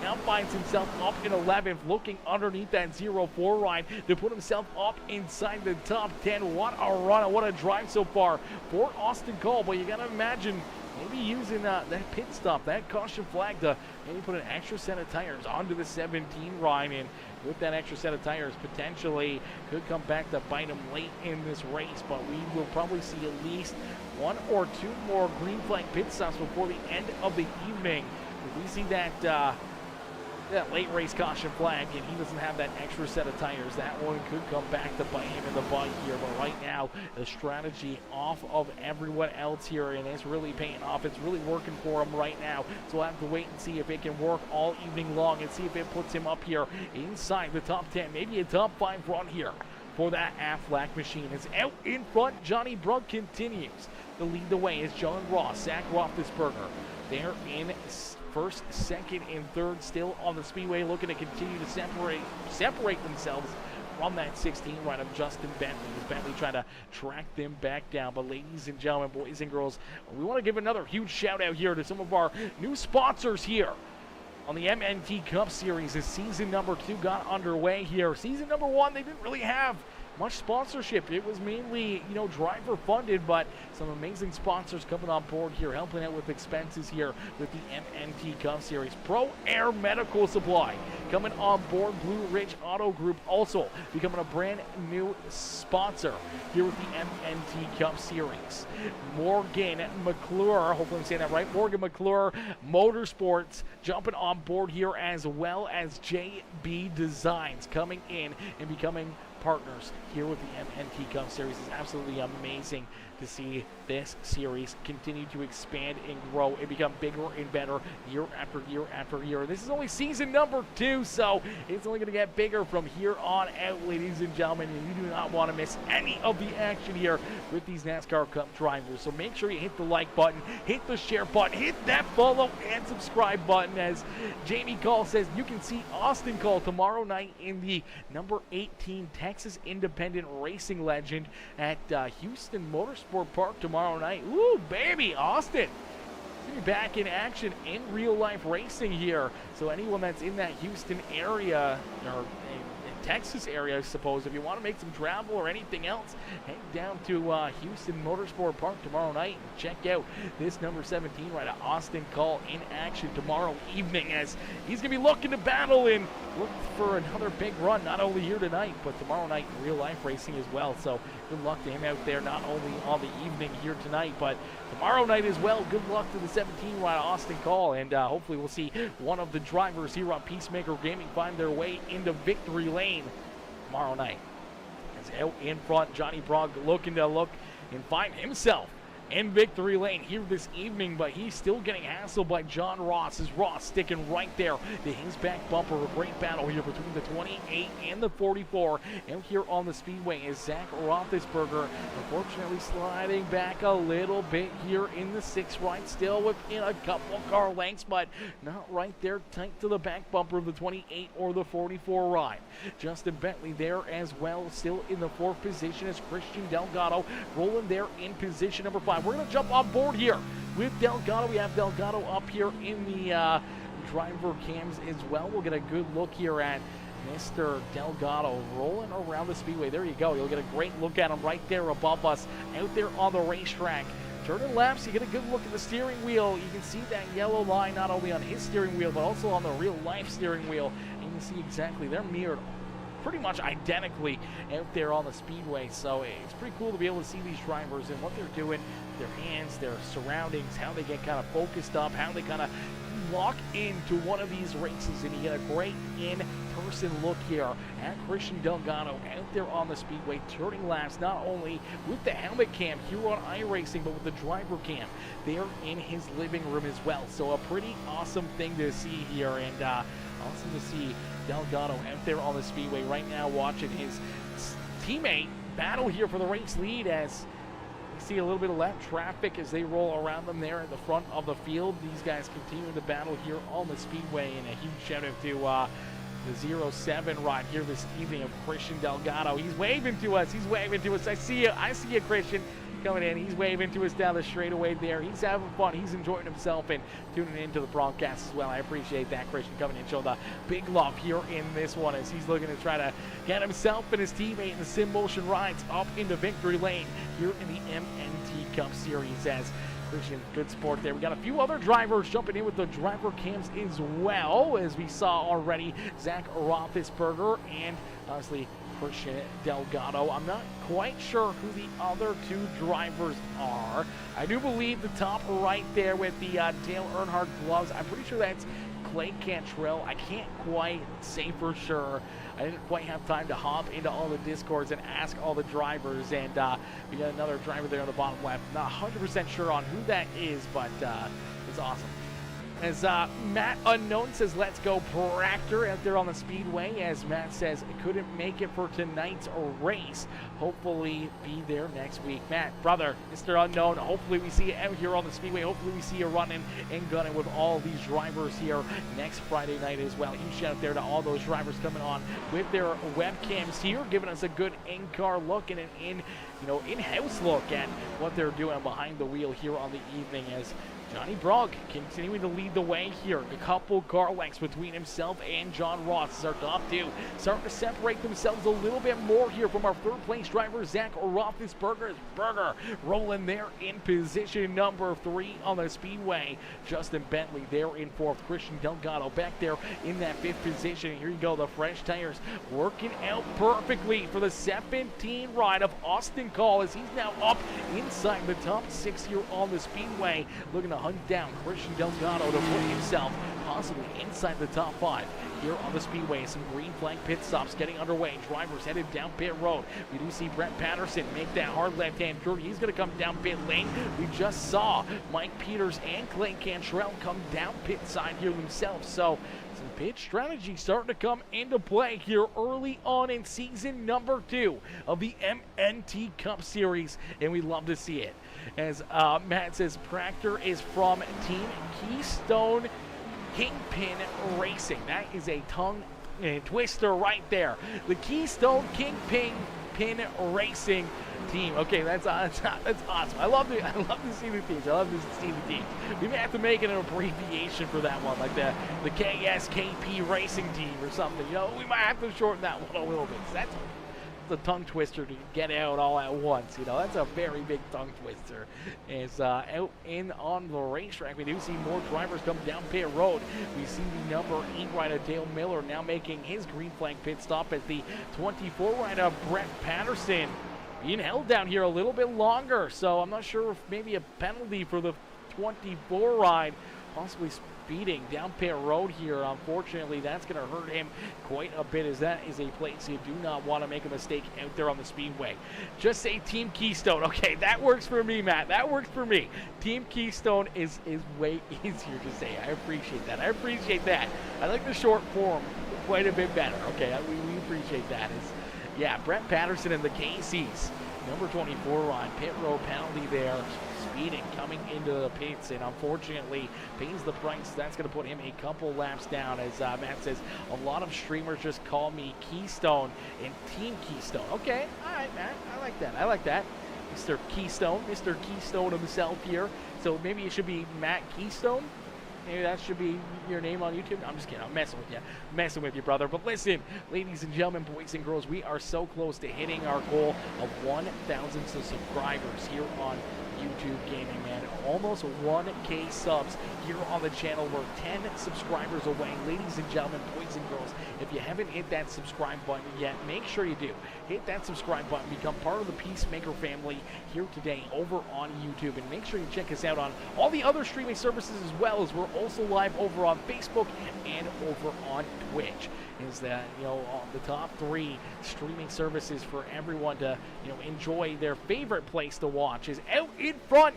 Now finds himself up in 11th, looking underneath that 0-4 ride to put himself up inside the top 10. What a run and what a drive so far for Austin Cole. But you got to imagine maybe using that pit stop, that caution flag to maybe put an extra set of tires onto the 17 ride. And with that extra set of tires, potentially could come back to bite him late in this race. But we will probably see at least 1 or 2 more green flag pit stops before the end of the evening. If we see that late race caution flag and he doesn't have that extra set of tires, that one could come back to bite him in the butt here. But right now, the strategy off of everyone else here, and it's really paying off. It's really working for him right now. So we'll have to wait and see if it can work all evening long and see if it puts him up here inside the top 10, maybe a top 5 run here for that Aflac machine. It's out in front. Johnny Brugg continues to lead the way as John Ross, Zach Roethlisberger, they're in 1st, 2nd, and 3rd still on the speedway, looking to continue to separate themselves from that 16 ride of Justin Bentley. As Bentley trying to track them back down. But ladies and gentlemen, boys and girls, we want to give another huge shout out here to some of our new sponsors here on the MNT Cup Series as season number 2 got underway here. Season number 1, they didn't really have much sponsorship. It was mainly, driver funded, but some amazing sponsors coming on board here, helping out with expenses here with the MNT Cup Series. Pro Air Medical Supply coming on board. Blue Ridge Auto Group also becoming a brand new sponsor here with the MNT Cup Series. Morgan-McClure, hopefully I'm saying that right, Morgan-McClure Motorsports jumping on board here, as well as JB Designs coming in and becoming partners here with the MNT Cup Series. Is absolutely amazing to see this series continue to expand and grow and become bigger and better year after year after year. This is only season number 2, so it's only going to get bigger from here on out, ladies and gentlemen, and you do not want to miss any of the action here with these NASCAR Cup drivers. So make sure you hit the like button, hit the share button, hit that follow and subscribe button. As Jamie Call says, you can see Austin Call tomorrow night in the number 18 Texas Independent Racing Legend at Houston Motorsports Park tomorrow night. Ooh, baby, Austin. Be back in action in real life racing here. So anyone that's in that Houston area or Texas area, I suppose, if you want to make some travel or anything else, head down to Houston Motorsport Park tomorrow night and check out this number 17 right at Austin Call in action tomorrow evening, as he's going to be looking to battle and look for another big run, not only here tonight, but tomorrow night in real life racing as well. So good luck to him out there, not only on the evening here tonight, but tomorrow night as well. Good luck to the 17 right at Austin Call, and hopefully we'll see one of the drivers here on Peacemaker Gaming find their way into victory lane tomorrow night. As out in front, Johnny Brugg looking to look and find himself in victory lane here this evening, but he's still getting hassled by John Ross, as Ross sticking right there to his back bumper. A great battle here between the 28 and the 44. Out here on the speedway is Zach Roethlisberger, unfortunately sliding back a little bit here in the 6th ride, still within a couple car lengths, but not right there tight to the back bumper of the 28 or the 44 ride. Justin Bentley there as well, still in the 4th position as Christian Delgado rolling there in position number 5. We're going to jump on board here with Delgado. We have Delgado up here in the driver cams as well. We'll get a good look here at Mr. Delgado rolling around the speedway. There you go. You'll get a great look at him right there above us out there on the racetrack. Turning lefts, you get a good look at the steering wheel. You can see that yellow line not only on his steering wheel, but also on the real-life steering wheel. And you can see exactly, they're mirrored pretty much identically out there on the speedway. So it's pretty cool to be able to see these drivers and what they're doing, their hands, their surroundings, how they get kind of focused up, how they kind of walk into one of these races. And you get a great in-person look here at Christian Delgado out there on the speedway, turning laps not only with the helmet cam here on iRacing, but with the driver cam there in his living room as well. So a pretty awesome thing to see here, and awesome to see Delgado out there on the speedway right now, watching his teammate battle here for the race lead, as you see a little bit of left traffic as they roll around them there at the front of the field. These guys continue to battle here on the speedway, and a huge shout out to the 07 ride here this evening of Christian Delgado. He's waving to us. He's waving to us. I see you, Christian, coming in. He's waving to us down the straightaway there. He's having fun. He's enjoying himself and tuning into the broadcast as well. I appreciate that, Christian, coming in, showing the big love here in this one as he's looking to try to get himself and his teammate in the Sim Motion rides up into victory lane here in the MNT Cup Series, as Christian, good sport there. We got a few other drivers jumping in with the driver cams as well, as we saw already. Zach Roethlisberger and obviously Christian Delgado. I'm not quite sure who the other 2 drivers are. I do believe the top right there with the Dale Earnhardt gloves, I'm pretty sure that's Clay Cantrell. I can't quite say for sure. I didn't quite have time to hop into all the Discords and ask all the drivers, and we got another driver there on the bottom left. Not 100% sure on who that is, but it's awesome. As Matt Unknown says, let's go Proctor out there on the speedway, as Matt says couldn't make it for tonight's race. Hopefully be there next week. Matt, brother, Mr. Unknown, hopefully we see you out here on the speedway. Hopefully we see you running and gunning with all these drivers here next Friday night as well. Huge shout out there to all those drivers coming on with their webcams here, giving us a good in-car look and an in-house look at what they're doing behind the wheel here on the evening, as Johnny Brogg continuing to lead the way here. A couple car lengths between himself and John Ross as our top 2 starting to separate themselves a little bit more here from our 3rd place driver, Zach Roethlisberger. Berger rolling there in position number 3 on the speedway. Justin Bentley there in 4th. Christian Delgado back there in that 5th position. Here you go, the fresh tires working out perfectly for the 17 ride of Austin Call, as he's now up inside the top 6 here on the speedway, looking to hunt down Christian Delgado to put himself possibly inside the top 5 here on the speedway. Some green flag pit stops getting underway. Drivers headed down pit road. We do see Brett Patterson make that hard left-hand turn. He's going to come down pit lane. We just saw Mike Peters and Clay Cantrell come down pit side here themselves. So some pit strategy starting to come into play here early on in season number 2 of the MNT Cup Series, and we love to see it. As Matt says, Proctor is from Team Keystone Kingpin Racing. That is a tongue twister right there. The Keystone Kingpin Racing team. Okay, that's awesome. I love to see the teams. I love to see the teams. We may have to make it an abbreviation for that one, like the KSKP Racing Team or something. We might have to shorten that one a little bit. That's the tongue twister to get out all at once. That's a very big tongue twister. As out in on the racetrack, we do see more drivers come down pit road. We see the number 8 rider Dale Miller now making his green flag pit stop, as the 24 rider Brett Patterson being held down here a little bit longer. So I'm not sure if maybe a penalty for the 24 ride, possibly speeding down pit road here. Unfortunately, that's going to hurt him quite a bit, as that is a place you do not want to make a mistake out there on the speedway. Just say Team Keystone. Okay, that works for me, Matt. That works for me. Team Keystone is way easier to say. I appreciate that. I appreciate that. I like the short form quite a bit better. Okay, we appreciate that. Yeah, Brett Patterson and the KCs. Number 24 on pit road penalty there. Speeding coming into the pits, and unfortunately pays the price. That's going to put him a couple laps down, as Matt says. A lot of streamers just call me Keystone and Team Keystone. Okay, all right, Matt. I like that. I like that. Mr. Keystone himself here. So maybe it should be Matt Keystone. Maybe that should be your name on YouTube. I'm just kidding. I'm messing with you. Messing with you, brother. But listen, ladies and gentlemen, boys and girls, we are so close to hitting our goal of 1,000 subscribers here on YouTube Gaming, man. Almost 1K subs here on the channel. We're 10 subscribers away. Ladies and gentlemen, boys and girls, if you haven't hit that subscribe button yet, make sure you do. Hit that subscribe button. Become part of the Peacemaker family here today over on YouTube. And make sure you check us out on all the other streaming services, as well as we're also live over on Facebook and over on Twitch. Is that, the top 3 streaming services for everyone to, enjoy their favorite place to watch is out in front.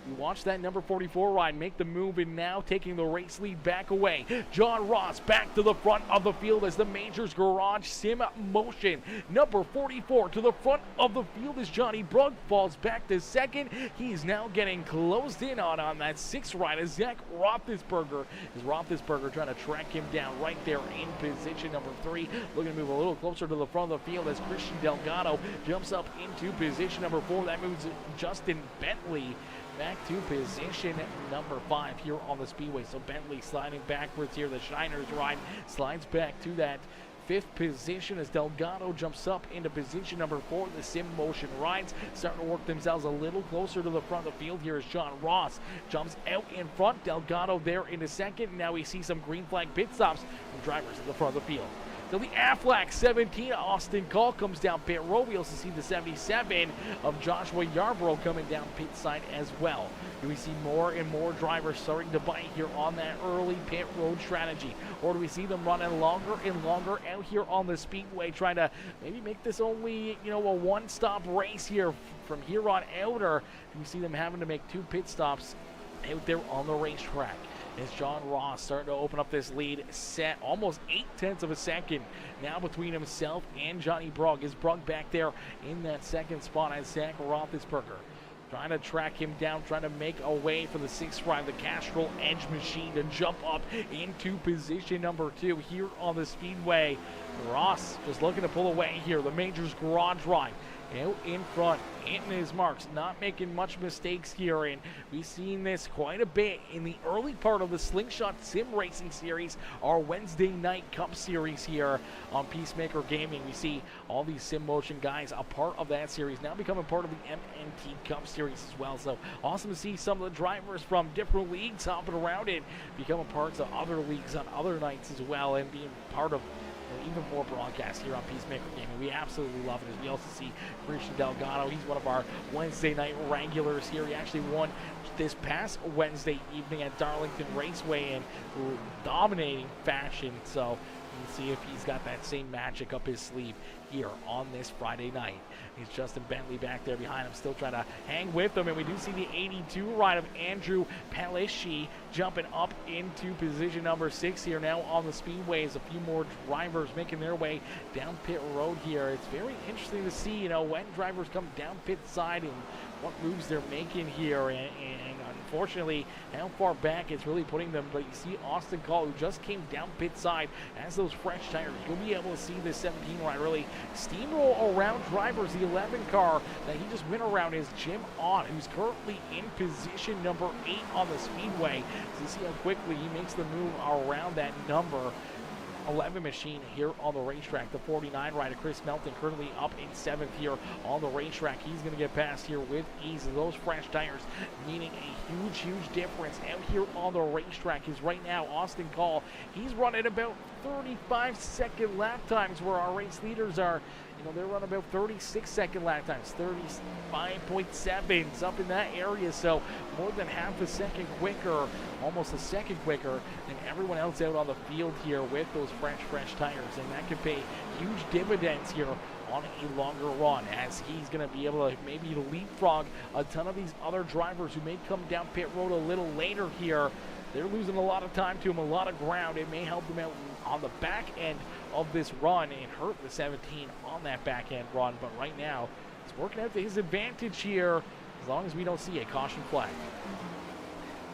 We watch that number 44 ride make the move, and now taking the race lead back away. John Ross back to the front of the field as the Majors Garage Sim Motion. Number 44 to the front of the field as Johnny Brugg falls back to second. He's now getting closed in on that 6th ride as Zach Roethlisberger. Is Roethlisberger trying to track him down right there in position number 3. Looking to move a little closer to the front of the field as Christian Delgado jumps up into position number 4. That moves Justin Bentley back to position number 5 here on the speedway. So Bentley sliding backwards here. The Shiners ride slides back to that 5th position as Delgado jumps up into position number 4. The Sim Motion rides starting to work themselves a little closer to the front of the field here as John Ross jumps out in front. Delgado there in a second. Now we see some green flag pit stops from drivers at the front of the field. So the Aflac 17, Austin Call comes down pit road. We also see the 77 of Joshua Yarborough coming down pit side as well. Do we see more and more drivers starting to bite here on that early pit road strategy? Or do we see them running longer and longer out here on the speedway, trying to maybe make this only, a one-stop race here from here on out? Or do we see them having to make 2 pit stops out there on the racetrack? As John Ross starting to open up this lead, set almost 0.8 of a second now between himself and Johnny Brugg. Is Brugg back there in that 2nd spot as Zach Roethlisberger trying to track him down, trying to make a way for the 6th ride, the Castrol Edge Machine, to jump up into position number 2 here on the speedway. Ross just looking to pull away here. The Majors Garage ride out in front, hitting his marks, not making much mistakes here, and we've seen this quite a bit in the early part of the Slingshot Sim Racing Series, our Wednesday night Cup Series here on Peacemaker Gaming. We see all these Sim Motion guys a part of that series, now becoming part of the MNT Cup Series as well. So awesome to see some of the drivers from different leagues hopping around and becoming parts of other leagues on other nights as well, and being part of even more broadcasts here on Peacemaker Gaming. We absolutely love it. As we also see Christian Delgado, he's one of our Wednesday night regulars here. He actually won this past Wednesday evening at Darlington Raceway in dominating fashion. So you can see if he's got that same magic up his sleeve here on this Friday night. He's Justin Bentley back there behind him, still trying to hang with him. And we do see the 82 ride of Andrew Palischi jumping up into position number 6 here now on the speedways. A few more drivers making their way down pit road here. It's very interesting to see, when drivers come down pit side and what moves they're making here. And unfortunately, how far back it's really putting them. But you see Austin Call, who just came down pit side, has those fresh tires. You'll be able to see the 17 ride really steamroll around drivers. The 11 car that he just went around is Jim Ott, who's currently in position number 8 on the speedway. So you see how quickly he makes the move around that number 11 machine here on the racetrack. The 49 rider Chris Melton currently up in 7th here on the racetrack. He's going to get past here with ease. Those fresh tires meaning a huge difference out here on the racetrack. Is right now Austin Call, he's running about 35-second lap times, where our race leaders are You know, they're running about 36-second lap times, 35.7s up in that area. So more than half a second quicker, almost a second quicker than everyone else out on the field here with those fresh tires. And that could pay huge dividends here on a longer run, as he's going to be able to maybe leapfrog a ton of these other drivers who may come down pit road a little later here. They're losing a lot of time to him, a lot of ground. It may help them out on the back end of this run and hurt the 17 on that back end run. But right now, it's working out to his advantage here, as long as we don't see a caution flag.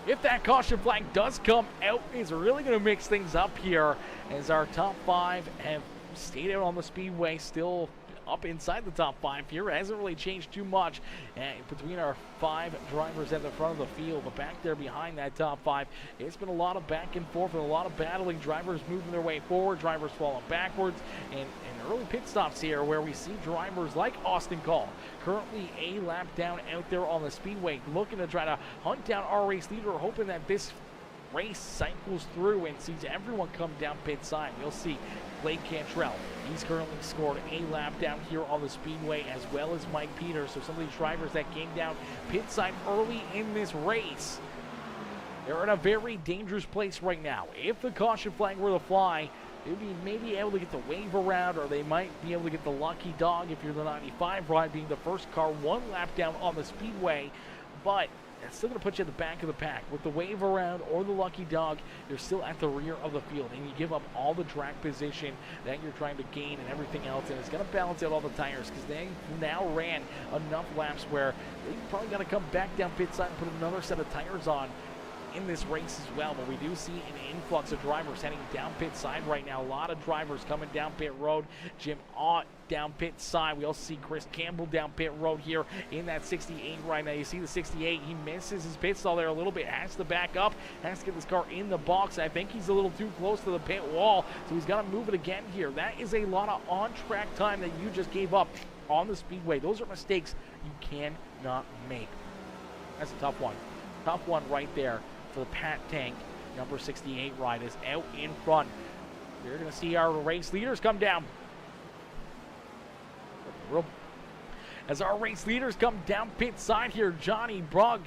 If that caution flag does come out, it's really going to mix things up here, as our top 5 have stayed out on the speedway, still up inside the top 5 here. It hasn't really changed too much between our 5 drivers at the front of the field, but back there behind that top 5, it's been a lot of back and forth and a lot of battling, drivers moving their way forward, drivers falling backwards, and early pit stops here where we see drivers like Austin Call currently a lap down out there on the speedway, looking to try to hunt down our race leader, hoping that this race cycles through and sees everyone come down pit side. We'll see Blake Cantrell. He's currently scored a lap down here on the speedway, as well as Mike Peters. So some of these drivers that came down pit side early in this race, they're in a very dangerous place right now. If the caution flag were to fly, they would be maybe able to get the wave around, or they might be able to get the lucky dog if you're the 95 ride, being the first car 1 lap down on the speedway. But it's still going to put you at the back of the pack. With the wave around or the lucky dog, you're still at the rear of the field, and you give up all the track position that you're trying to gain and everything else, and it's going to balance out all the tires, because they now ran enough laps where they probably got to come back down pit side and put another set of tires on in this race as well. But we do see an influx of drivers heading down pit side right now. A lot of drivers coming down pit road. Jim Ott down pit side. We also see Chris Campbell down pit road here in that 68 right now. You see the 68, he misses his pit stall there a little bit, has to back up, has to get this car in the box. I think he's a little too close to the pit wall, so he's got to move it again here. That is a lot of on-track time that you just gave up on the speedway. Those are mistakes you cannot make. That's a tough one. Tough one right there for the Pat Tank. Number 68 ride is out in front. We're going to see our race leaders come down. As our race leaders come down pit side here, Johnny Brugg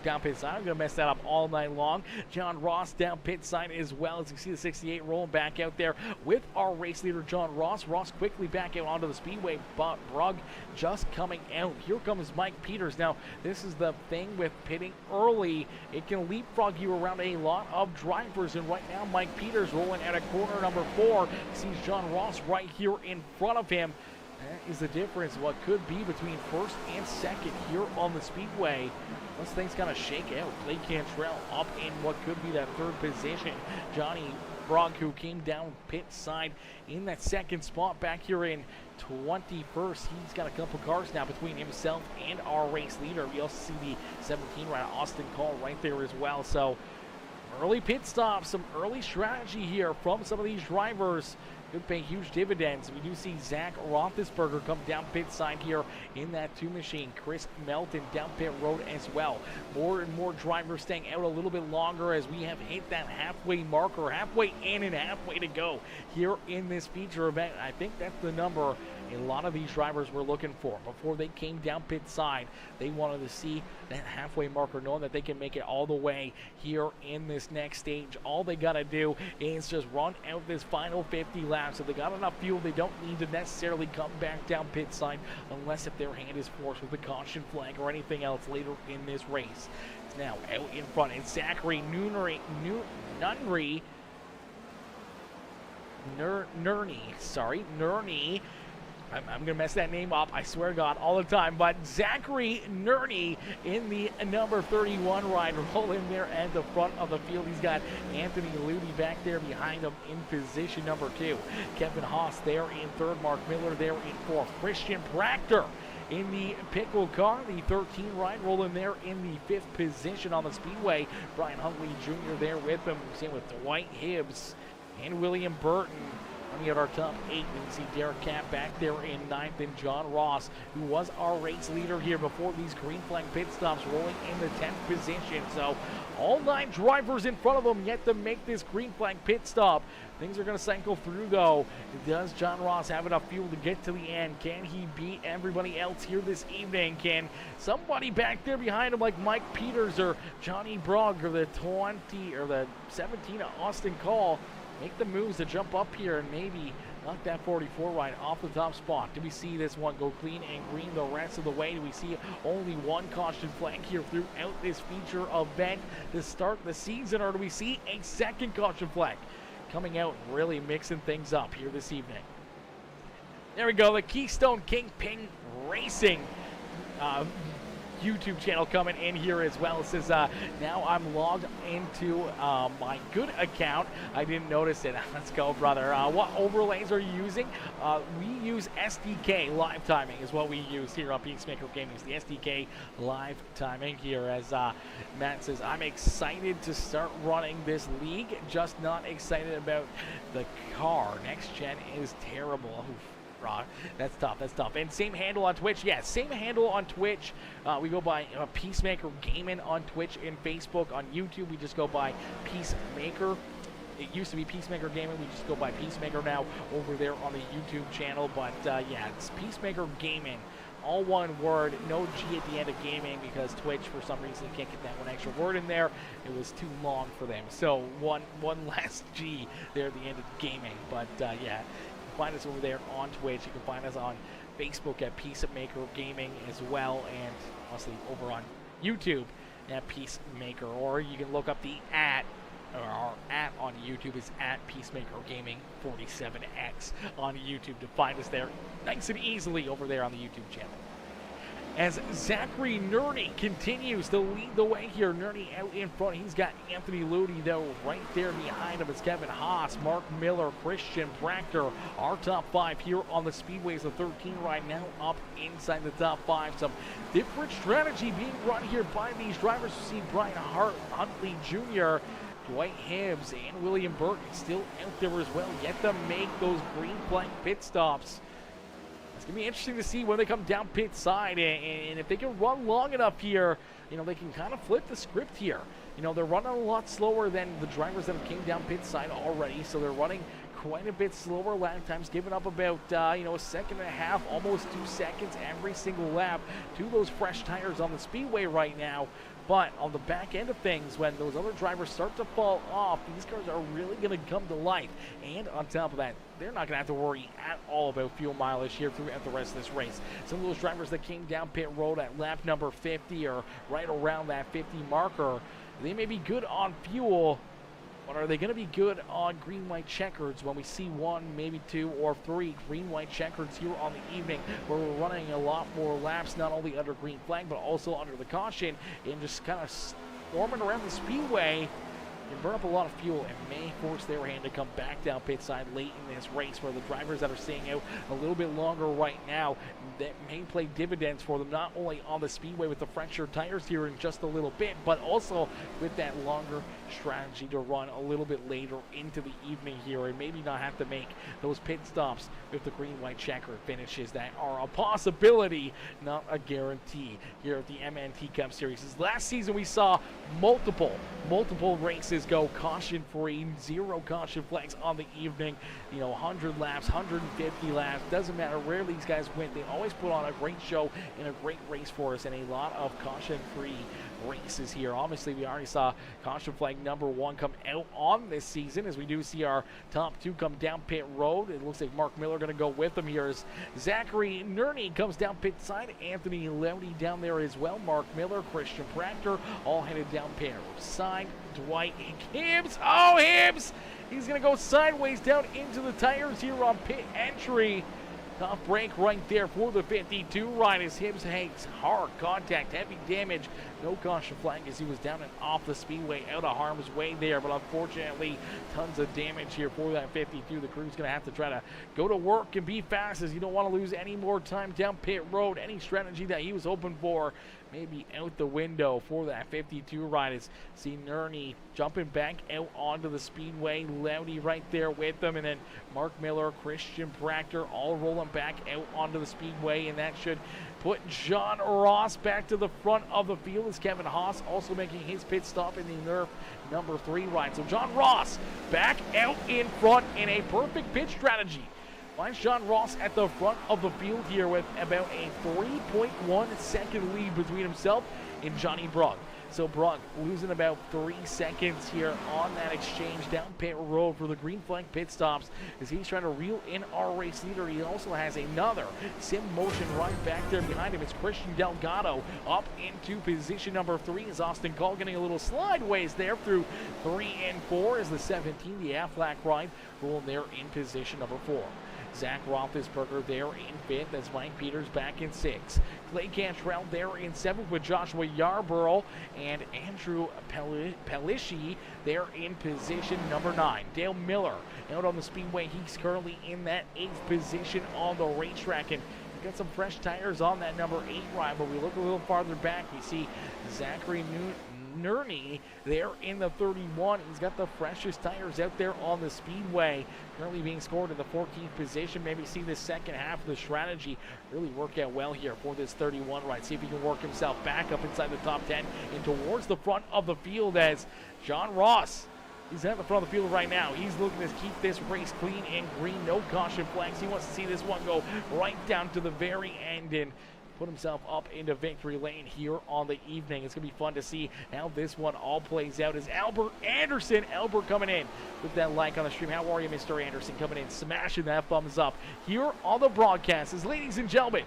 down pit side. I'm going to mess that up all night long. John Ross down pit side as well, as you see the 68 rolling back out there with our race leader, John Ross. Ross quickly back out onto the speedway, but Brugg just coming out. Here comes Mike Peters. Now, this is the thing with pitting early. It can leapfrog you around a lot of drivers, and right now, Mike Peters rolling out of corner number 4. Sees John Ross right here in front of him. That is the difference, what could be between first and second here on the speedway. Once things kind of shake out, Blake Cantrell up in what could be that 3rd position. Johnny Brugg, who came down pit side in that 2nd spot back here in 21st. He's got a couple cars now between himself and our race leader. We also see the 17 rider, Austin Call, right there as well. So early pit stops, some early strategy here from some of these drivers. Could pay huge dividends. We do see Zach Roethlisberger come down pit side here in that 2 machine. Chris Melton down pit road as well. More and more drivers staying out a little bit longer as we have hit that halfway marker, halfway in and halfway to go here in this feature event. I think that's the number a lot of these drivers were looking for. Before they came down pit side, they wanted to see that halfway marker, knowing that they can make it all the way here in this next stage. All they got to do is just run out this final 50 laps. If they got enough fuel, they don't need to necessarily come back down pit side unless if their hand is forced with a caution flag or anything else later in this race. It's now out in front, and Zachary Nurney. I'm going to mess that name up, I swear to God, all the time. But Zachary Nurney in the number 31 ride, rolling there at the front of the field. He's got Anthony Ludi back there behind him in position number 2. Kevin Haas there in 3rd. Mark Miller there in 4th. Christian Proctor in the pickle car, the 13 ride, rolling there in the 5th position on the speedway. Brian Huntley Jr. there with him. Same with Dwight Hibbs and William Burton Running out our top 8, we can see Derek Camp back there in 9th, and John Ross, who was our race leader here before these green flag pit stops, rolling in the 10th position. So all 9 drivers in front of them yet to make this green flag pit stop. Things are going to cycle through, though. Does John Ross have enough fuel to get to the end? Can he beat everybody else here this evening? Can somebody back there behind him, like Mike Peters or Johnny Brogg or the 20 or the 17 Austin Call, make the moves to jump up here and maybe knock that 44 ride off the top spot? Do we see this one go clean and green the rest of the way? Do we see only one caution flag here throughout this feature event to start the season, or do we see a second caution flag coming out and really mixing things up here this evening? There we go, the Keystone Kingpin Racing YouTube channel coming in here as well. It says now I'm logged into my good account. I didn't notice it. Let's go, brother. What overlays are you using? We use SDK live timing is what we use here on Peacemaker Gaming. It's the SDK live timing here, as Matt says, I'm excited to start running this league, just not excited about the car. Next gen is terrible. Oof. That's tough. That's tough. And same handle on Twitch. Yeah, same handle on Twitch. We go by Peacemaker Gaming on Twitch and Facebook. On YouTube, we just go by Peacemaker. It used to be Peacemaker Gaming. We just go by Peacemaker now over there on the YouTube channel. But yeah, it's Peacemaker Gaming. All one word, no G at the end of gaming, because Twitch, for some reason, can't get that one extra word in there. It was too long for them. So one last G there at the end of gaming. But yeah. Find us over there on Twitch. You can find us on Facebook at Peacemaker Gaming as well, and honestly over on YouTube at Peacemaker, or you can look up the at, or our at on YouTube is at Peacemaker Gaming 47X on YouTube to find us there nice and easily over there on the YouTube channel. As Zachary Nerney continues to lead the way here. Nerney out in front. He's got Anthony Ludi, though, right there behind him. It's Kevin Haas, Mark Miller, Christian Proctor. Our top 5 here on the Speedways. The 13 right now up inside the top 5. Some different strategy being run here by these drivers. You see Brian Huntley Jr., Dwight Hibbs, and William Burke still out there as well, yet to make those green flag pit stops. It's going to be interesting to see when they come down pit side, and if they can run long enough here, you know, they can kind of flip the script here. You know, they're running a lot slower than the drivers that have came down pit side already, so they're running quite a bit slower lap times, giving up about, you know, a second and a half, almost 2 seconds every single lap to those fresh tires on the speedway right now. But on the back end of things, when those other drivers start to fall off, these cars are really going to come to life. And on top of that, they're not going to have to worry at all about fuel mileage here throughout the rest of this race. Some of those drivers that came down pit road at lap number 50 or right around that 50 marker, they may be good on fuel, but are they going to be good on green-white checkers when we see 1, maybe 2, or 3 green-white checkers here on the evening, where we're running a lot more laps, not only under green flag, but also under the caution, and just kind of swarming around the speedway can burn up a lot of fuel and may force their hand to come back down pit side late in this race, where the drivers that are staying out a little bit longer right now, that may play dividends for them, not only on the speedway with the fresher tires here in just a little bit, but also with that longer strategy to run a little bit later into the evening here, and maybe not have to make those pit stops with the green-white checker finishes that are a possibility, not a guarantee here at the MNT Cup Series. This last season we saw multiple races go caution-free, 0 caution flags on the evening. You know, 100 laps, 150 laps, doesn't matter where these guys went. They always put on a great show and a great race for us, and a lot of caution-free races here. Obviously, we already saw caution flag number 1 come out on this season, as we do see our top 2 come down pit road. It looks like Mark Miller going to go with them here as Zachary Nerney comes down pit side. Anthony Lowdy down there as well. Mark Miller, Christian Proctor, all headed down pit side. Dwight Hibbs. Oh, Hibbs! He's going to go sideways down into the tires here on pit entry. Tough break right there for the 52 ride as Hibbs takes hard contact, heavy damage. No caution flag as he was down and off the speedway, out of harm's way there. But unfortunately, tons of damage here for that 52. The crew's going to have to try to go to work and be fast, as you don't want to lose any more time down pit road. Any strategy that he was hoping for maybe out the window for that 52 ride. As see Nerney jumping back out onto the speedway. Loudy right there with them, and then Mark Miller, Christian Proctor all rolling back out onto the speedway, and that should put John Ross back to the front of the field as Kevin Haas also making his pit stop in the Nerf number 3 ride. So John Ross back out in front in a perfect pit strategy. Finds John Ross at the front of the field here with about a 3.1 second lead between himself and Johnny Brugg. So Brugg losing about 3 seconds here on that exchange down pit road for the green flag pit stops as he's trying to reel in our race leader. He also has another sim motion right back there behind him. It's Christian Delgado up into position number 3 as Austin Call getting a little slideways there through 3 and 4 as the 17, the Aflac ride, rolling there in position number 4. Zach Roethlisberger there in 5th. That's Mike Peters back in 6th. Clay Cantrell there in 7th with Joshua Yarborough and Andrew Pelisci there in position number 9. Dale Miller out on the speedway. He's currently in that 8th position on the racetrack, and got some fresh tires on that number 8 ride. But we look a little farther back, we see Zachary Nerney there in the 31. He's got the freshest tires out there on the speedway, currently being scored in the 14th position. Maybe see the second half of the strategy really work out well here for this 31 ride. See if he can work himself back up inside the top 10 and towards the front of the field as John Ross, he's at the front of the field right now. He's looking to keep this race clean and green, no caution flags. He wants to see this one go right down to the very end and put himself up into victory lane here on the evening. It's going to be fun to see how this one all plays out as Albert Anderson, Albert coming in with that like on the stream. How are you, Mr. Anderson, coming in, smashing that thumbs up here on the broadcast. As ladies and gentlemen,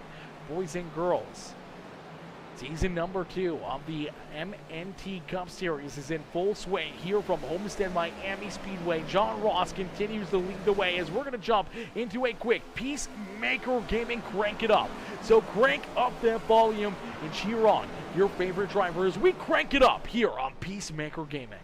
boys and girls, season number 2 of the MNT Cup Series is in full swing here from Homestead-Miami Speedway. John Ross continues to lead the way as we're going to jump into a quick Peacemaker Gaming Crank It Up. So crank up that volume and cheer on your favorite driver as we crank it up here on Peacemaker Gaming.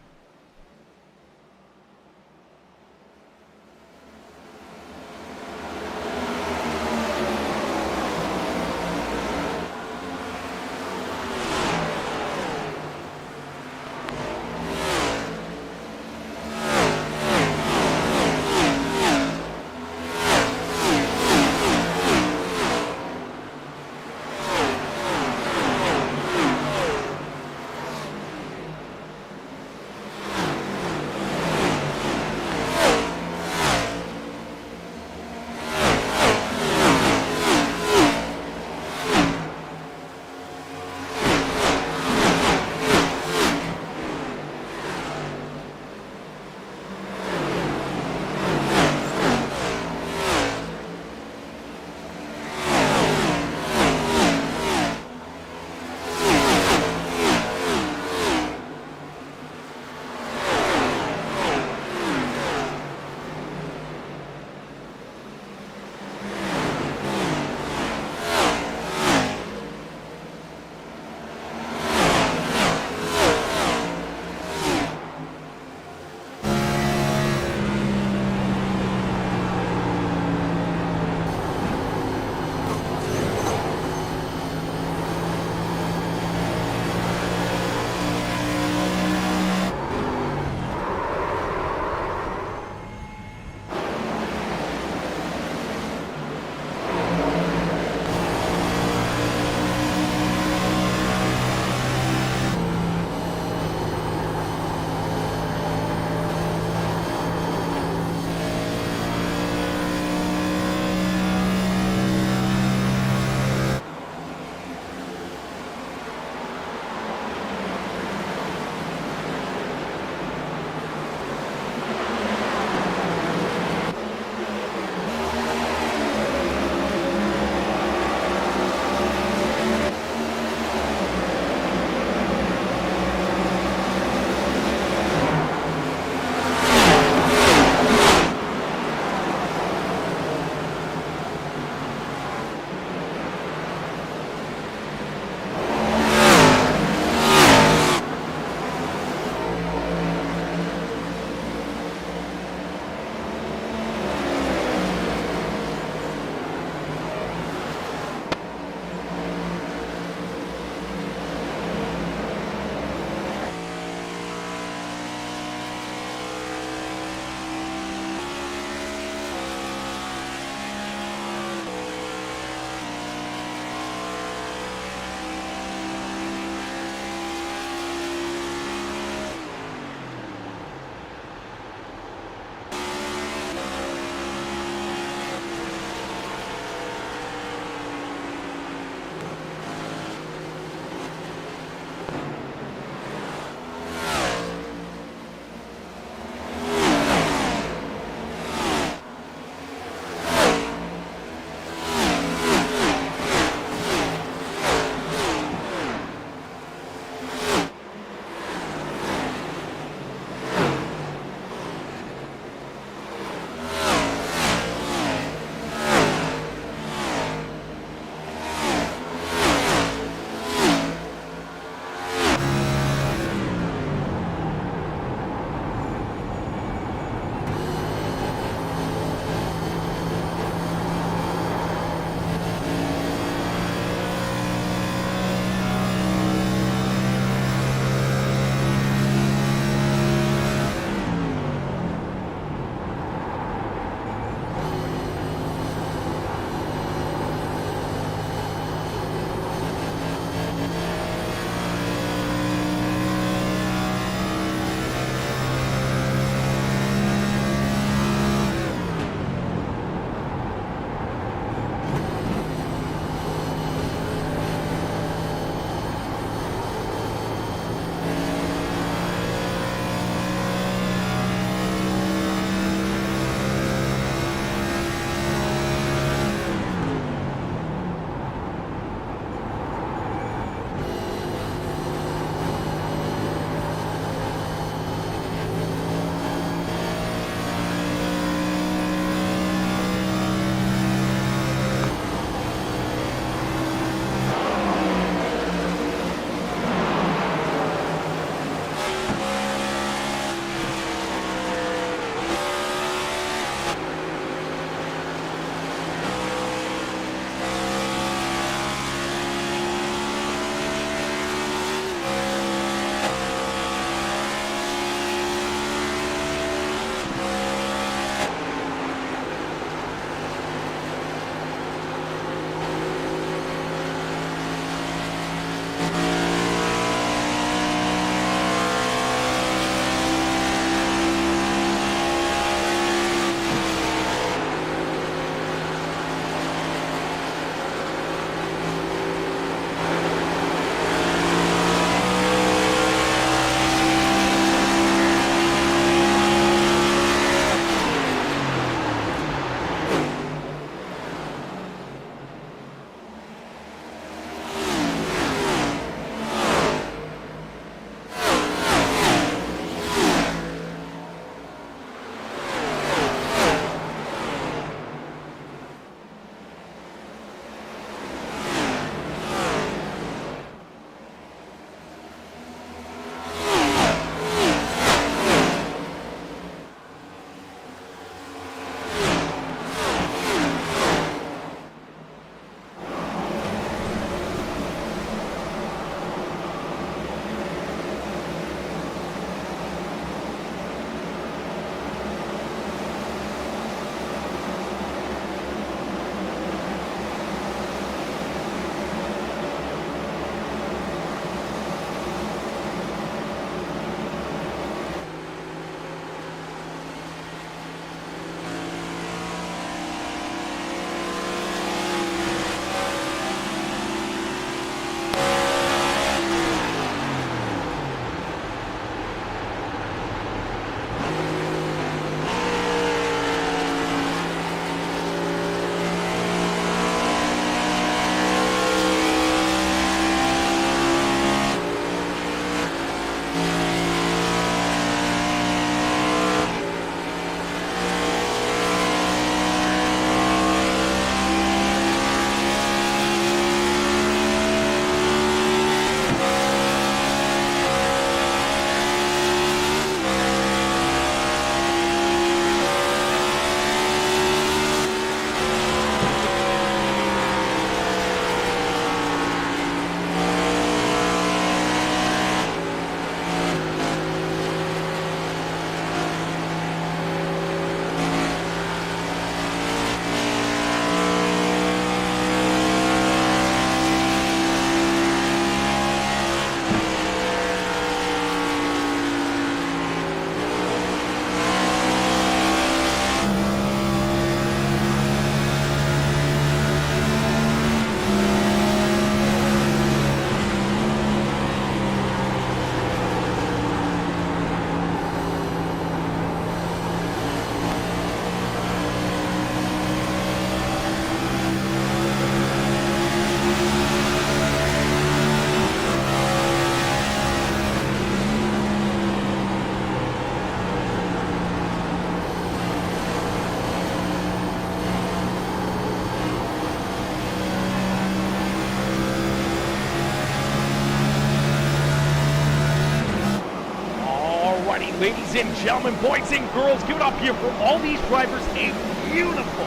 Ladies and gentlemen, boys and girls, give it up here for all these drivers. A beautiful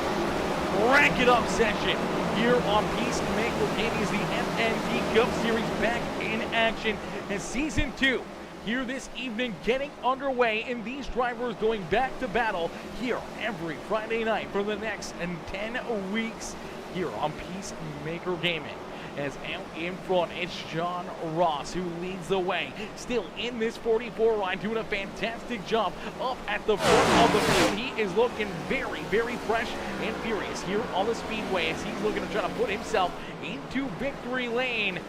crank it up session here on Peacemaker Gaming as the MNT Cup Series back in action as Season 2 here this evening getting underway, and these drivers going back to battle here every Friday night for the next 10 weeks here on Peacemaker Gaming. As out in front, it's John Ross who leads the way. Still in this 44 ride, doing a fantastic job up at the front of the field. He is looking very, very fresh and furious here on the speedway as he's looking to try to put himself into victory lane.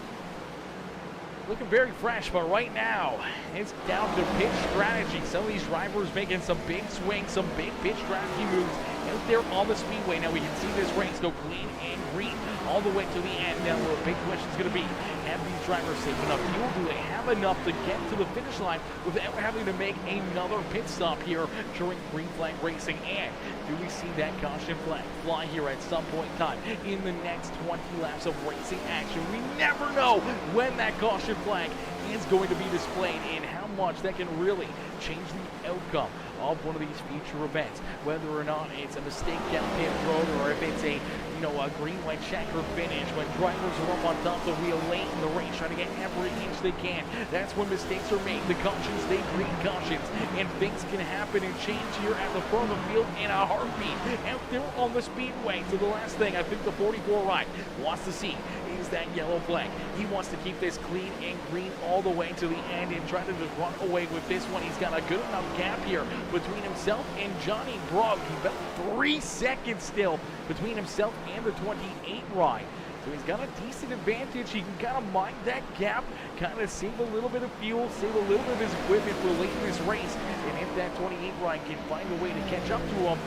Looking very fresh, but right now, it's down to pitch strategy. Some of these drivers making some big swings, some big pitch strategy moves out there on the speedway. Now we can see this race go clean and green all the way to the end. Now where a big question is going to be, have these drivers saved enough fuel? Do they have enough to get to the finish line without having to make another pit stop here during green flag racing? And do we see that caution flag fly here at some point in time in the next 20 laps of racing action? We never know when that caution flag is going to be displayed and how much that can really change the outcome of one of these future events, whether or not it's a mistake down pit road or if it's a a green white checker finish. When drivers are up on top of the wheel late in the race trying to get every inch they can, that's when mistakes are made. The cautions, they green cautions, and things can happen and change here at the front of the field in a heartbeat out there on the speedway. So the last thing I think the 44 ride wants to see is that yellow flag. He wants to keep this clean and green all the way to the end and try to just run away with this one. He's got a good enough gap here between himself and Johnny Brugg. He's about 3 seconds still between himself and the 28 ride. So he's got a decent advantage. He can kind of mind that gap, kind of save a little bit of fuel, save a little bit of his equipment for late in this race. And if that 28 ride can find a way to catch up to him,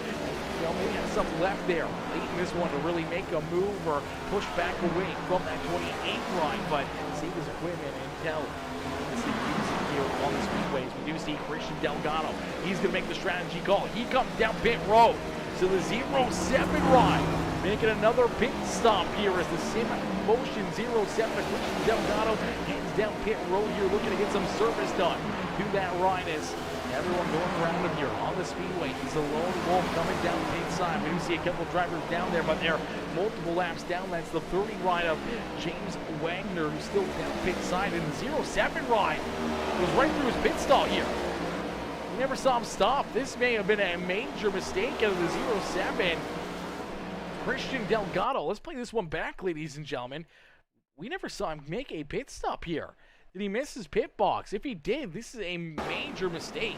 maybe has some left there late in this one to really make a move or push back away from that 28 ride, but save his equipment until it's the use it here on the speedways. We do see Christian Delgado. He's going to make the strategy call. He comes down pit road. So the 07 ride making another pit stop here as the Sim Motion 07 Christian Delgado heads down pit road here looking to get some service done to that ride as everyone going around him here on the speedway. He's a lone wolf coming down pit side. We do see a couple drivers down there, but they're multiple laps down. That's the 30 ride of James Wagner, who's still down pit side. And the 07 ride was right through his pit stall here. We never saw him stop. This may have been a major mistake out of the 07. Christian Delgado. Let's play this one back, ladies and gentlemen. We never saw him make a pit stop here. Did he miss his pit box? If he did, this is a major mistake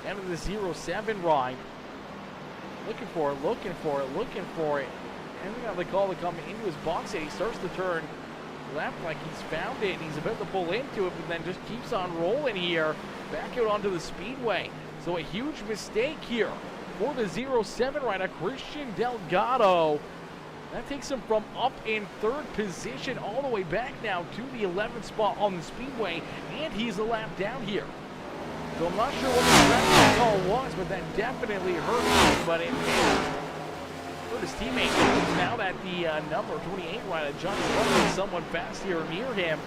out of the 07 ride. Looking for it, looking for it, looking for it. And we got the call to come into his box, and he starts to turn left like he's found it, and he's about to pull into it, but then just keeps on rolling here, back out onto the speedway. So a huge mistake here for the 07 rider, Christian Delgado. That takes him from up in 3rd position all the way back now to the 11th spot on the speedway, and he's a lap down here. So I'm not sure what the strategy call was, but that definitely hurt him, but it hurt his teammate. Now that the number 28 rider, Johnny Brugg, is somewhat fast here near him,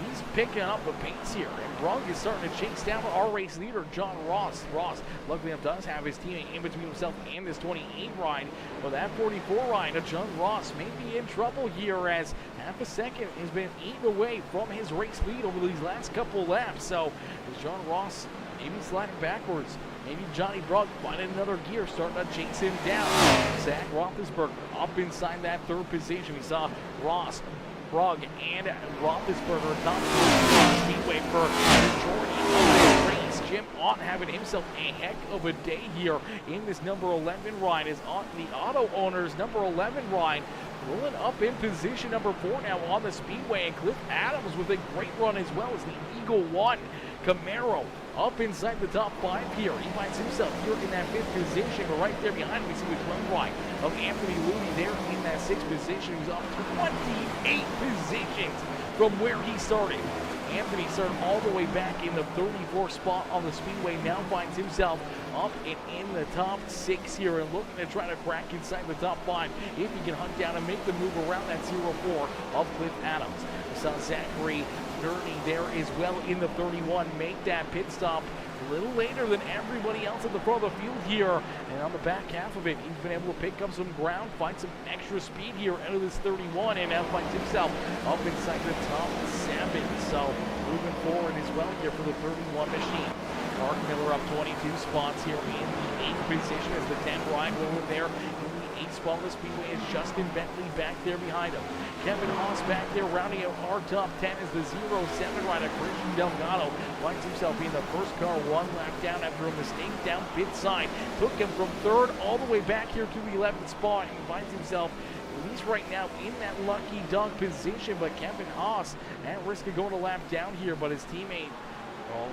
he's picking up the pace here, and Brugg is starting to chase down our race leader, John Ross. Ross, luckily enough, does have his teammate in between himself and this 28 ride, but that 44 ride of John Ross may be in trouble here as half a second has been eaten away from his race lead over these last couple laps. So is John Ross maybe sliding backwards? Maybe Johnny Brugg finding another gear, starting to chase him down. Zach Roethlisberger up inside that 3rd position. We saw Ross, Brugg, and Roethlisberger top the speedway for the majority of the race. Jim Ott having himself a heck of a day here in this number 11 ride as the auto owner's number 11 ride rolling up in position number 4 now on the speedway, and Cliff Adams with a great run as well as the Eagle 1 Camaro up inside the top 5 here. He finds himself here in that 5th position, but right there behind him we see the run right of Anthony Looney there in that 6th position. He's up 28 positions from where he started. Anthony started all the way back in the 34th spot on the speedway, now finds himself up and in the top 6 here and looking to try to crack inside the top 5 if he can hunt down and make the move around that 04 of Cliff Adams. We saw Zachary Gurney there as well in the 31 make that pit stop a little later than everybody else at the front of the field here. And on the back half of it, he's been able to pick up some ground, find some extra speed here out of this 31, and now finds himself up inside the top 7. So moving forward as well here for the 31 machine. Mark Miller up 22 spots here in the 8th position as the 10 Ryan Willen there. In the 8th spot of the Speedway is Justin Bentley back there behind him. Kevin Haas back there rounding out our top 10 as the 07 rider Christian Delgado finds himself being the first car 1 lap down after a mistake down pit side. Took him from 3rd all the way back here to the 11th spot and finds himself at least right now in that lucky dog position. But Kevin Haas at risk of going a lap down here, but his teammate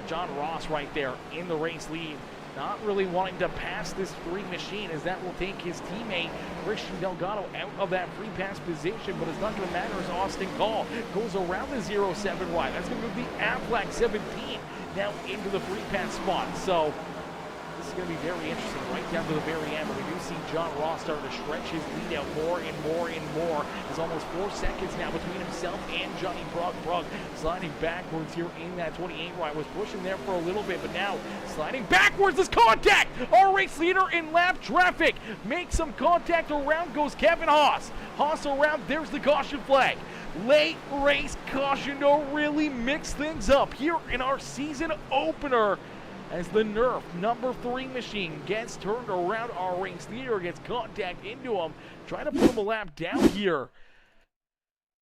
John Ross right there in the race lead, not really wanting to pass this 3 machine, as that will take his teammate Christian Delgado out of that free pass position. But it's not going to matter as Austin Call goes around the 07 wide. That's going to move the Aflac 17 now into the free pass spot. So this is going to be very interesting right down to the very end. But we do see John Ross starting to stretch his lead out more and more and more. There's almost 4 seconds now between himself and Johnny Brugg. Brugg sliding backwards here in that 28 right. Was pushing there for a little bit, but now sliding backwards is contact. Our race leader in lap traffic makes some contact. Around goes Kevin Haas. Haas around, there's the caution flag. Late race caution to really mix things up here in our season opener, as the Nerf number 3 machine gets turned around. Our race leader gets contact into him, trying to put him a lap down here.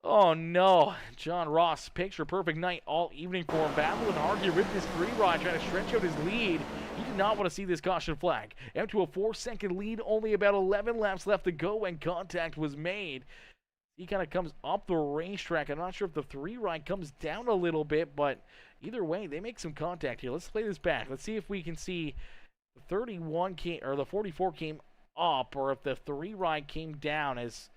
Oh no, John Ross, picture perfect night all evening for him, battling hard here with this 3 rod, trying to stretch out his lead. He did not want to see this caution flag. Out to a 4-second lead, only about 11 laps left to go when contact was made. He kind of comes up the racetrack. I'm not sure if the 3 ride comes down a little bit, but either way, they make some contact here. Let's play this back. Let's see if we can see the 31 came, or the 44 came up, or if the 3 ride came down. As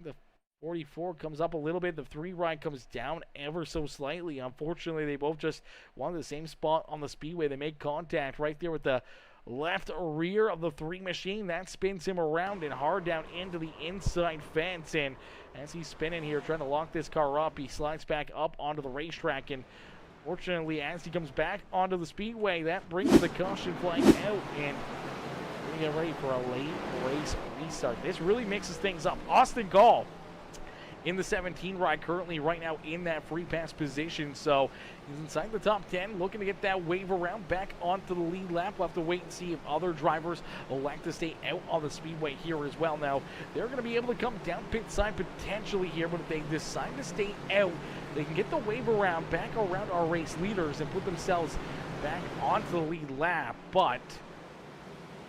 the 44 comes up a little bit, the 3 ride comes down ever so slightly. Unfortunately, they both just wanted the same spot on the speedway. They make contact right there with the left rear of the 3 machine. That spins him around and hard down into the inside fence. And as he's spinning here, trying to lock this car up, he slides back up onto the racetrack. And fortunately, as he comes back onto the speedway, that brings the caution flag out. And we get ready for a late race restart. This really mixes things up. Austin Gall in the 17 ride currently right now in that free pass position. So he's inside the top 10, looking to get that wave around back onto the lead lap. We'll have to wait and see if other drivers elect to stay out on the speedway here as well. Now, they're going to be able to come down pit side potentially here, but if they decide to stay out, they can get the wave around back around our race leaders and put themselves back onto the lead lap. But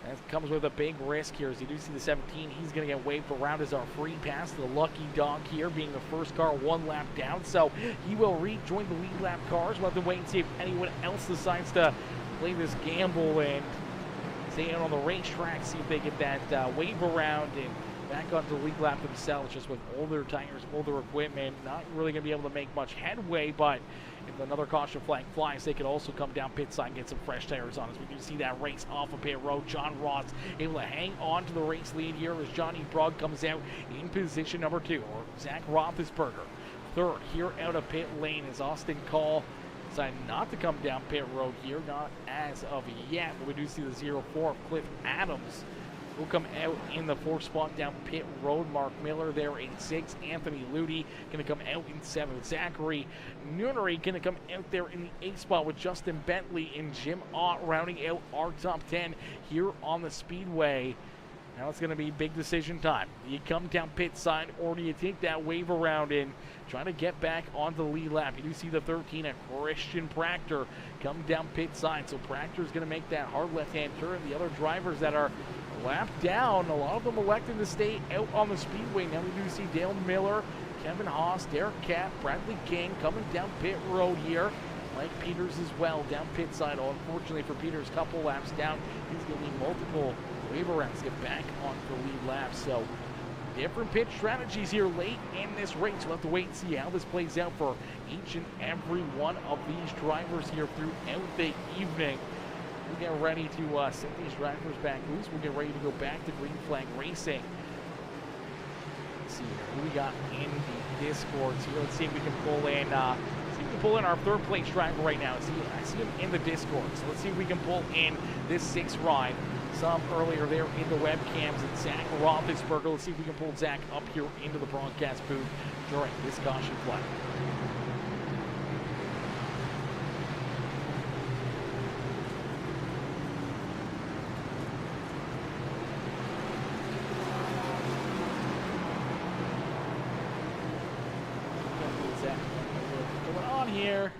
that comes with a big risk here. As you do see the 17, he's going to get waved around as our free pass. The lucky dog here being the first car 1 lap down. So he will rejoin the lead lap cars. We'll have to wait and see if anyone else decides to play this gamble and stay out on the racetrack, see if they get that wave around and back onto the lead lap themselves. Just with older tires, older equipment, not really going to be able to make much headway. But if another caution flag flies, they could also come down pit side and get some fresh tires on. As we can see that race off of pit road, John Ross able to hang on to the race lead here as Johnny Brugg comes out in position number 2, or Zach Roethlisberger 3rd here out of pit lane as Austin Call decided not to come down pit road here, not as of yet. But we do see the 04 Cliff Adams will come out in the 4th spot down pit road. Mark Miller there in 6th. Anthony Ludy going to come out in 7th. Zachary Noonery going to come out there in the 8th spot with Justin Bentley and Jim Ott rounding out our top 10 here on the speedway. Now it's going to be big decision time. Do you come down pit side, or do you take that wave around and try to get back onto the lead lap? You do see the 13 at Christian Practor come down pit side. So Practor's going to make that hard left-hand turn. The other drivers that are lapped down, a lot of them elected to stay out on the speedway. Now we do see Dale Miller, Kevin Haas, Derek Kapp, Bradley King coming down pit road here. Mike Peters as well down pit side. Unfortunately for Peters, couple laps down. He's going to need multiple wave arounds to get back on the lead lap. So different pit strategies here late in this race. We'll have to wait and see how this plays out for each and every one of these drivers here throughout the evening. We'll get ready to set these drivers back loose. We'll get ready to go back to green flag racing. Let's see who we got in the Discords here. Let's see if we can pull in, see if we can pull in our third place driver right now. I see him in the Discord, so let's see if we can pull in this 6th ride. Some earlier there in the webcams and Zach Roethlisberger. Let's see if we can pull Zach up here into the broadcast booth during this caution flag. What's going on here?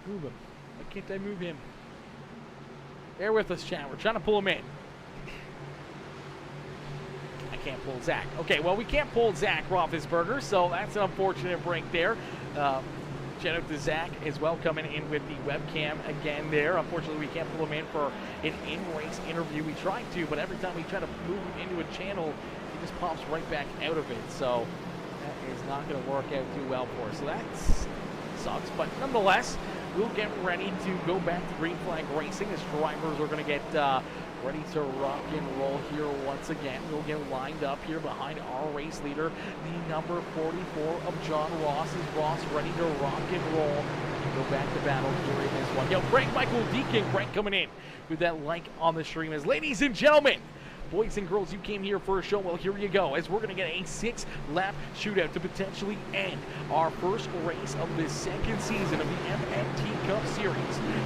Move him. Why can't I move him? Bear with us, chat. We're trying to pull him in. I can't pull Zach. Okay, well, we can't pull Zach Roethlisberger, so that's an unfortunate break there. Shout out to Zach as well, coming in with the webcam again there. Unfortunately, we can't pull him in for an in-race interview. We tried to, but every time we try to move him into a channel, he just pops right back out of it. So that is not going to work out too well for us. So that sucks, but nonetheless, we'll get ready to go back to green flag racing as drivers are going to get ready to rock and roll here once again. We'll get lined up here behind our race leader, the number 44 of John Ross. Is Ross ready to rock and roll and go back to battle during this one? Yo, Frank Michael D-King, Frank coming in with that like on the stream. As ladies and gentlemen, boys and girls, you came here for a show. Well, here you go, as we're going to get a 6-lap shootout to potentially end our first race of this second season of the MNT Cup Series.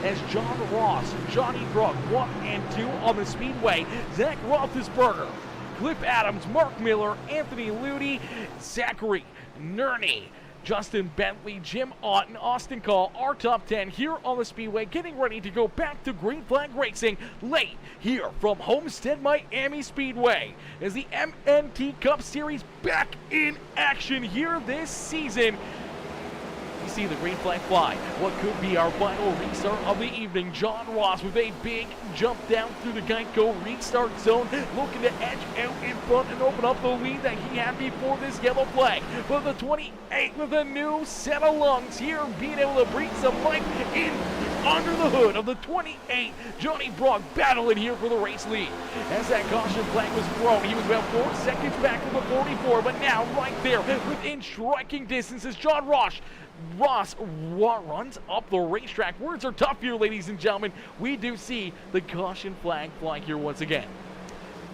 As John Ross, Johnny Brooke, 1 and 2 on the Speedway, Zach Roethlisberger, Cliff Adams, Mark Miller, Anthony Ludi, Zachary Nerney, Justin Bentley, Jim Otten, Austin Call, our top 10 here on the Speedway, getting ready to go back to green flag racing late here from Homestead-Miami Speedway as the MNT Cup Series back in action here this season. We see the green flag fly. What could be our final restart of the evening. John Ross with a big jump down through the Geico restart zone, looking to edge out in front and open up the lead that he had before this yellow flag. But the 28 with a new set of lungs here, being able to breathe some life in under the hood of the 28. Johnny Brock battling here for the race lead. As that caution flag was thrown, he was about 4 seconds back from the 44, but now right there within striking distance is John Ross runs up the racetrack. Words are tough here, ladies and gentlemen. We do see the caution flag flying here once again.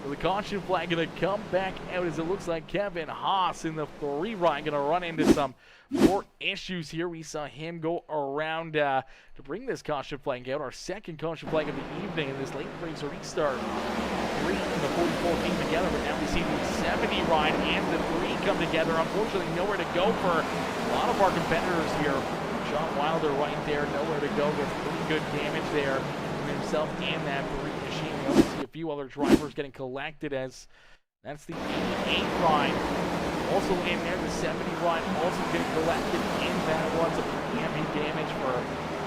So the caution flag going to come back out as it looks like Kevin Haas in the 3 ride going to run into some more issues here. We saw him go around to bring this caution flag out. Our second caution flag of the evening in this late race restart. 3 and the 44 came together, but now we see the 70 ride and the 3 come together. Unfortunately, nowhere to go for a lot of our competitors here. Sean Wilder right there, nowhere to go. Gets pretty good damage there from himself and that 3 machine. We also see a few other drivers getting collected as that's the 88 ride. Also in there, the 70 ride also getting collected in that one. So pretty heavy damage for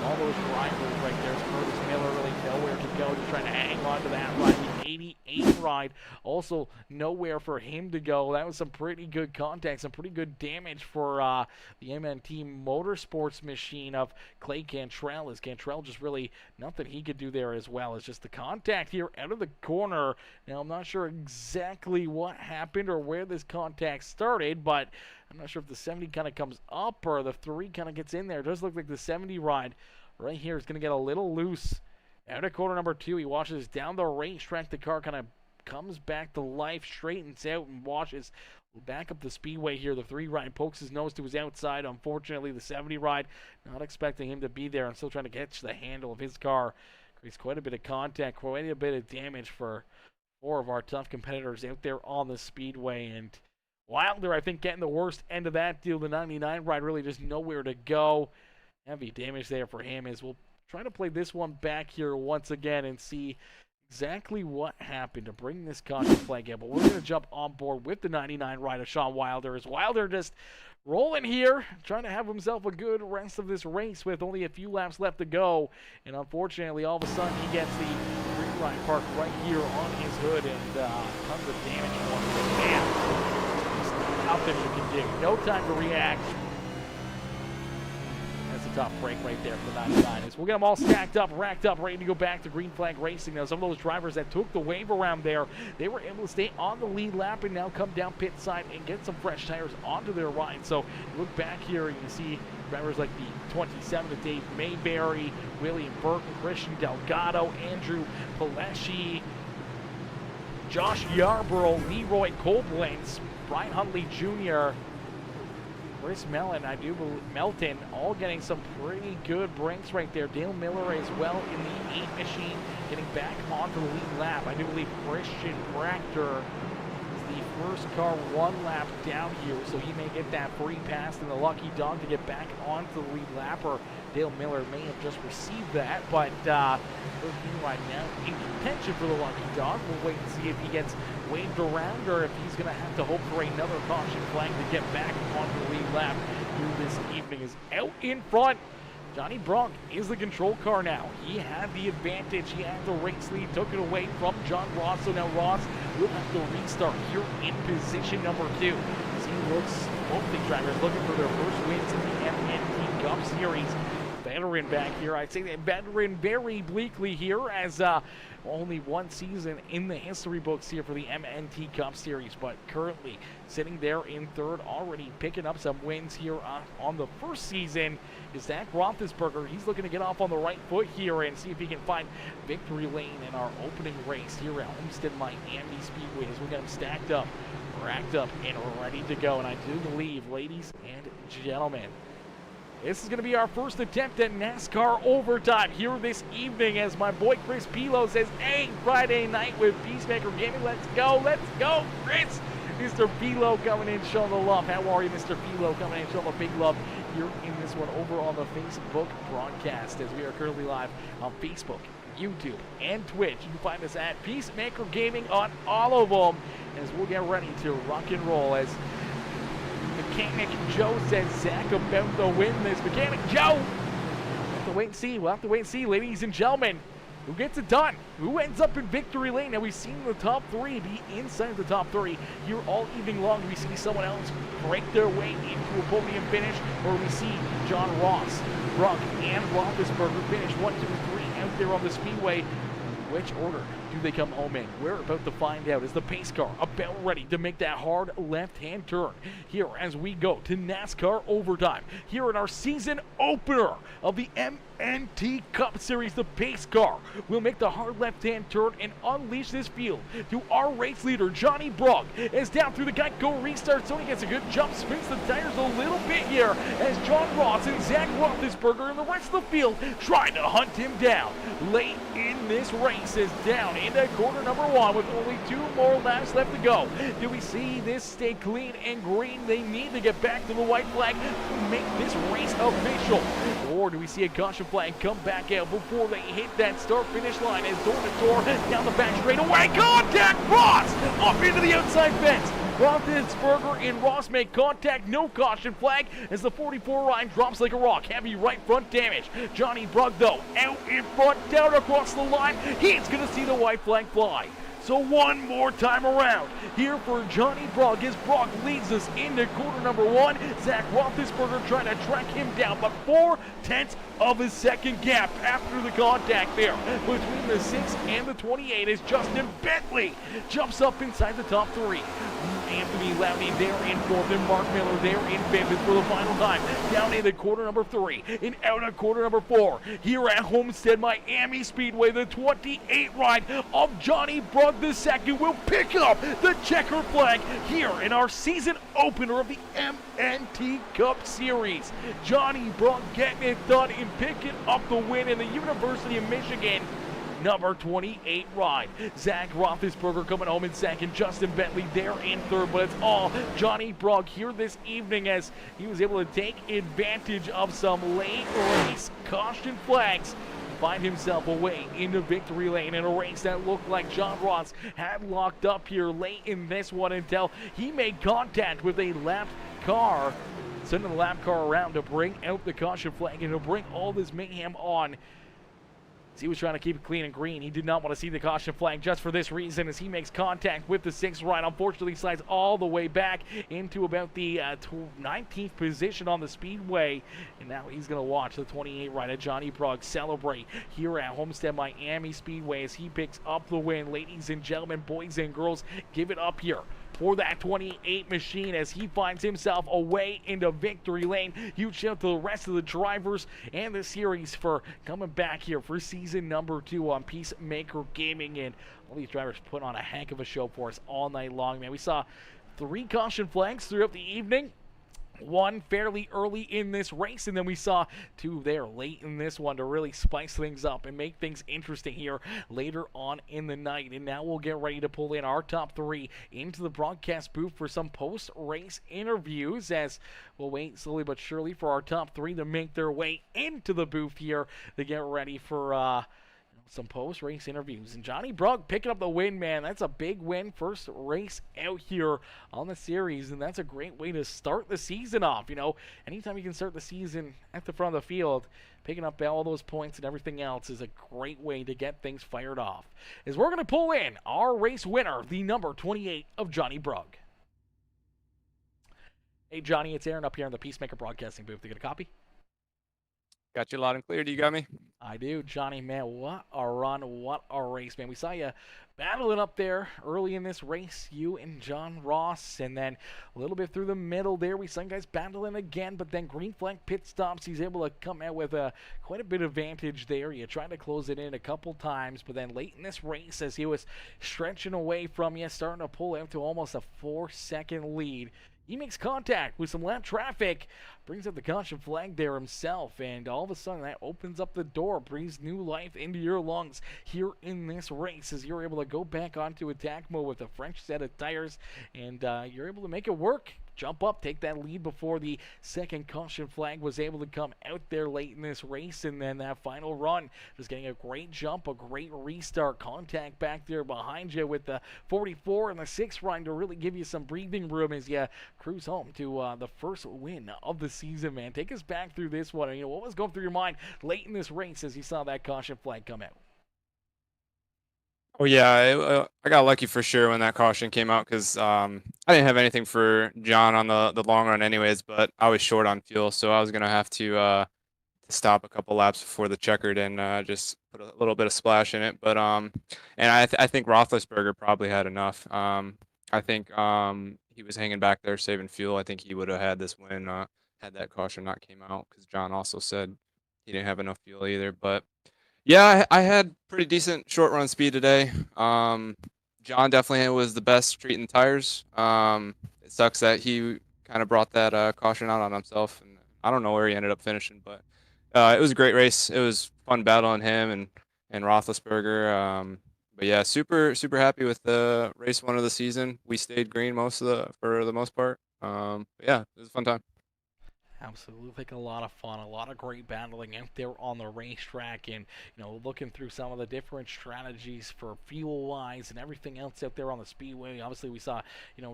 all those drivers right there. Curtis Miller really nowhere to go, just trying to hang on to that ride. The 88 ride, also nowhere for him to go. That was some pretty good contact, some pretty good damage for the MNT Motorsports machine of Clay Cantrell. As Cantrell just really nothing he could do there as well. It's just the contact here out of the corner. Now, I'm not sure exactly what happened or where this contact started, but I'm not sure if the 70 kind of comes up or the 3 kind of gets in there. It does look like the 70 ride right here is going to get a little loose. Out of corner number 2, he washes down the racetrack. The car kind of comes back to life, straightens out, and washes back up the speedway here. The 3 ride pokes his nose to his outside. Unfortunately, the 70 ride, not expecting him to be there and still trying to catch the handle of his car. Creates quite a bit of contact, quite a bit of damage for 4 of our tough competitors out there on the speedway. And Wilder, I think, getting the worst end of that deal. The 99 ride really just nowhere to go. Heavy damage there for him as we'll try to play this one back here once again and see exactly what happened to bring this caution flag out. But we're going to jump on board with the 99 ride of Sean Wilder as Wilder just rolling here, trying to have himself a good rest of this race with only a few laps left to go. And unfortunately, all of a sudden, he gets the green ride parked right here on his hood and tons of damage for him. Man, there's nothing you can do. No time to react. As the tough break right there for the 99. We'll get them all stacked up, racked up, ready to go back to green flag racing. Now, some of those drivers that took the wave around there, they were able to stay on the lead lap and now come down pit side and get some fresh tires onto their ride. So look back here and you see drivers like the 27 to Dave Mayberry, William Burton, Christian Delgado, Andrew Palesci, Josh Yarborough, Leroy Koblenz, Brian Huntley Jr., Chris Mellon, Melton, all getting some pretty good breaks right there. Dale Miller as well in the 8 machine, getting back onto the lead lap. I do believe Christian Brachter is the first car 1 lap down here, so he may get that free pass and the lucky dog to get back onto the lead lap, or Dale Miller may have just received that, but looking right now in contention for the lucky dog. We'll wait and see if he gets waved around or if he's going to have to hope for another caution flag to get back onto the lead lap here this evening. Is out in front. Johnny Bronk is the control car now. He had the advantage. He had the race lead, took it away from John Ross. So now Ross will have to restart here in position number 2. As he looks, both these drivers looking for their first wins in the MNT Cup Series. Veteran back here. I'd say that veteran very bleakly here, as only 1 season in the history books here for the MNT Cup Series, but currently sitting there in 3rd, already picking up some wins here on the first season is Zach Roethlisberger. He's looking to get off on the right foot here and see if he can find victory lane in our opening race here at Homestead-Miami Speedway as we get him stacked up, racked up, and ready to go. And I do believe, ladies and gentlemen, this is going to be our first attempt at NASCAR overtime here this evening, as my boy Chris Pilo says, hey, Friday night with Peacemaker Gaming. Let's go, Chris. Mr. Pilo coming in, showing the love. How are you, Mr. Pilo, coming in, showing the big love here in this one over on the Facebook broadcast, as we are currently live on Facebook, YouTube, and Twitch. You can find us at Peacemaker Gaming on all of them, as we'll get ready to rock and roll. As Mechanic Joe says, Zach about to win this. Mechanic Joe! We'll have to wait and see. We'll have to wait and see, ladies and gentlemen. Who gets it done? Who ends up in victory lane? Now, we've seen the top 3 be inside the top 3 here all evening long. Do we see someone else break their way into a podium finish? Or we see John Ross, Brunk, and Roethlisberger finish 1, 2, 3 out there on the speedway? Which order do they come home in? We're about to find out. Is the pace car about ready to make that hard left-hand turn here as we go to NASCAR overtime here in our season opener of the MNT Cup Series? The pace car will make the hard left-hand turn and unleash this field to our race leader, Johnny Brugg, as down through the Geico restart zone. He gets a good jump, spins the tires a little bit here as John Ross and Zach Roethlisberger and the rest of the field trying to hunt him down late in this race. Is down into corner number 1 with only 2 more laps left to go. Do we see this stay clean and green? They need to get back to the white flag to make this race official. Or do we see a caution flag come back out before they hit that start-finish line as door to door down the back straightaway? Contact! Ross up into the outside fence. Roethlisberger and Ross make contact, no caution flag as the 44 line drops like a rock. Heavy right front damage. Johnny Brugg, though, out in front, down across the line. He's going to see the white flag fly. So one more time around here for Johnny Brugg as Brugg leads us into corner number 1. Zach Roethlisberger trying to track him down, but 4/10 of a second gap after the contact there between the 6 and the 28 as Justin Bentley jumps up inside the top 3. Anthony Lowney there in 4th and Mark Miller there in 5th for the final time. Down into corner number 3 and out of corner number 4 here at Homestead-Miami Speedway. The 28 ride of Johnny Brugg II will pick up the checker flag here in our season opener of the MNT Cup Series. Johnny Brugg getting it done and picking up the win in the University of Michigan number 28 ride. Zach Roethlisberger coming home in second. Justin Bentley there in third, but it's all Johnny Brugg here this evening as he was able to take advantage of some late race caution flags. Find himself away into victory lane in a race that looked like John Ross had locked up here late in this one until he made contact with a lapped car, sending the lap car around to bring out the caution flag and to bring all this mayhem on as he was trying to keep it clean and green. He did not want to see the caution flag just for this reason, as he makes contact with the 6th right. Unfortunately, slides all the way back into about the 19th position on the speedway, and now he's going to watch the 28 right of Johnny Brugg celebrate here at Homestead-Miami Speedway as he picks up the win. Ladies and gentlemen, boys and girls, give it up here for that 28 machine as he finds himself away into victory lane. Huge shout out to the rest of the drivers and the series for coming back here for season number 2 on Peacemaker Gaming. And all these drivers put on a heck of a show for us all night long, man. We saw 3 caution flags throughout the evening. One fairly early in this race, and then we saw 2 there late in this one to really spice things up and make things interesting here later on in the night. And now we'll get ready to pull in our top 3 into the broadcast booth for some post-race interviews, as we'll wait slowly but surely for our top 3 to make their way into the booth here to get ready for some post-race interviews. And Johnny Brugg picking up the win, man. That's a big win. First race out here on the series, and that's a great way to start the season off. You know, anytime you can start the season at the front of the field, picking up all those points and everything else is a great way to get things fired off. As we're going to pull in our race winner, the number 28 of Johnny Brugg. Hey, Johnny, it's Aaron up here in the Peacemaker Broadcasting booth. You get a copy? Got you loud and clear. Do you got me? I do. Johnny, man, what a run, what a race, man. We saw you battling up there early in this race, you and John Ross, and then a little bit through the middle there, we saw you guys battling again, but then green flag pit stops, he's able to come out with quite a bit of advantage there. You tried to close it in a couple times, but then late in this race, as he was stretching away from you, starting to pull out to almost a 4-second lead, he makes contact with some lap traffic, brings up the caution flag there himself, and all of a sudden that opens up the door, breathes new life into your lungs here in this race as you're able to go back onto attack mode with a fresh set of tires, and you're able to make it work. Jump up, take that lead before the second caution flag was able to come out there late in this race, and then that final run, just getting a great jump, a great restart, contact back there behind you with the 44 and the 6 run to really give you some breathing room as you cruise home to the first win of the season, man. Take us back through this one. You know, what was going through your mind late in this race as you saw that caution flag come out? Oh yeah, I got lucky for sure when that caution came out because I didn't have anything for John on the long run anyways, but I was short on fuel, so I was gonna have to stop a couple laps before the checkered and just put a little bit of splash in it. But and I think Roethlisberger probably had enough. I think he was hanging back there saving fuel. I think he would have had this win had that caution not came out because John also said he didn't have enough fuel either. But yeah, I had pretty decent short run speed today. John definitely was the best treating tires. It sucks that he kind of brought that caution out on himself, and I don't know where he ended up finishing, but it was a great race. It was fun battling him and Roethlisberger. But yeah, super happy with the race 1 of the season. We stayed green for the most part. But yeah, it was a fun time. Absolutely, a lot of fun, a lot of great battling out there on the racetrack, and looking through some of the different strategies for fuel-wise and everything else out there on the speedway. Obviously, we saw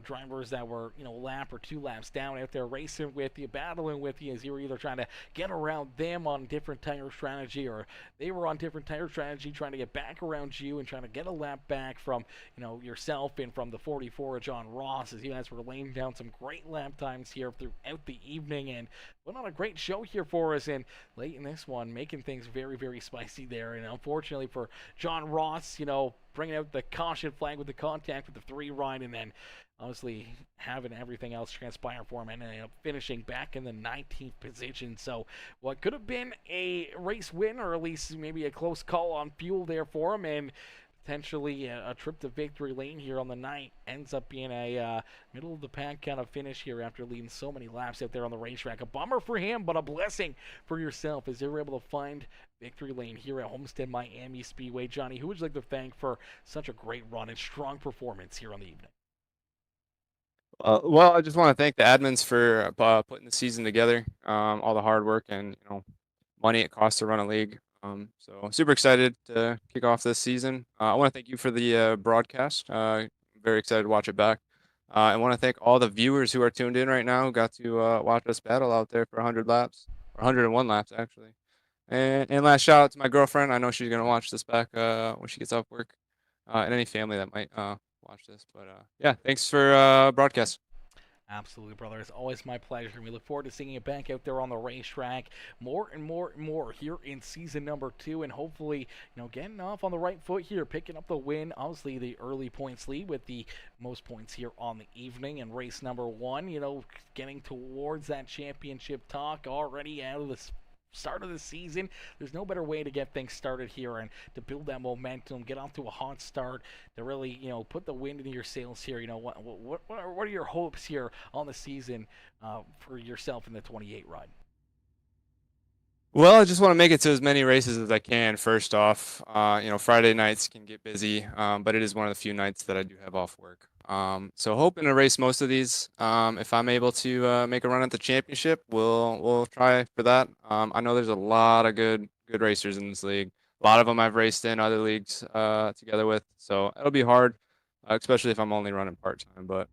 drivers that were lap or 2 laps down out there racing with you, battling with you, as you were either trying to get around them on different tire strategy, or they were on different tire strategy trying to get back around you and trying to get a lap back from yourself and from the 44 of John Ross, as you guys were laying down some great lap times here throughout the evening. And put on a great show here for us, and late in this one, making things very, very spicy there. And unfortunately for John Ross, bringing out the caution flag with the contact with the 3 ride, and then honestly having everything else transpire for him, and ended up finishing back in the 19th position. So what could have been a race win, or at least maybe a close call on fuel there for him, and potentially a trip to victory lane here on the night, ends up being a middle of the pack kind of finish here after leading so many laps out there on the racetrack. A bummer for him, but a blessing for yourself as they were able to find victory lane here at Homestead-Miami Speedway. Johnny, who would you like to thank for such a great run and strong performance here on the evening? Well, I just want to thank the admins for putting the season together, all the hard work and money it costs to run a league. So super excited to kick off this season. I want to thank you for the broadcast. Very excited to watch it back. I want to thank all the viewers who are tuned in right now who got to watch us battle out there for 100 laps, or 101 laps actually. And last shout out to my girlfriend. I know she's gonna watch this back when she gets off work, and any family that might watch this. But yeah, thanks for broadcast. Absolutely, brother. It's always my pleasure. We look forward to seeing you back out there on the racetrack more and more and more here in season number 2, and hopefully, getting off on the right foot here, picking up the win. Obviously, the early points lead with the most points here on the evening, and race number 1. Getting towards that championship talk already out of the start of the season. There's no better way to get things started here and to build that momentum, get off to a hot start, to really, put the wind into your sails here. What are your hopes here on the season for yourself in the 28 ride? Well, I just want to make it to as many races as I can. First off, Friday nights can get busy, but it is one of the few nights that I do have off work. So hoping to race most of these. If I'm able to make a run at the championship, we'll try for that. I know there's a lot of good racers in this league. A lot of them I've raced in other leagues together with, so it'll be hard, especially if I'm only running part time. But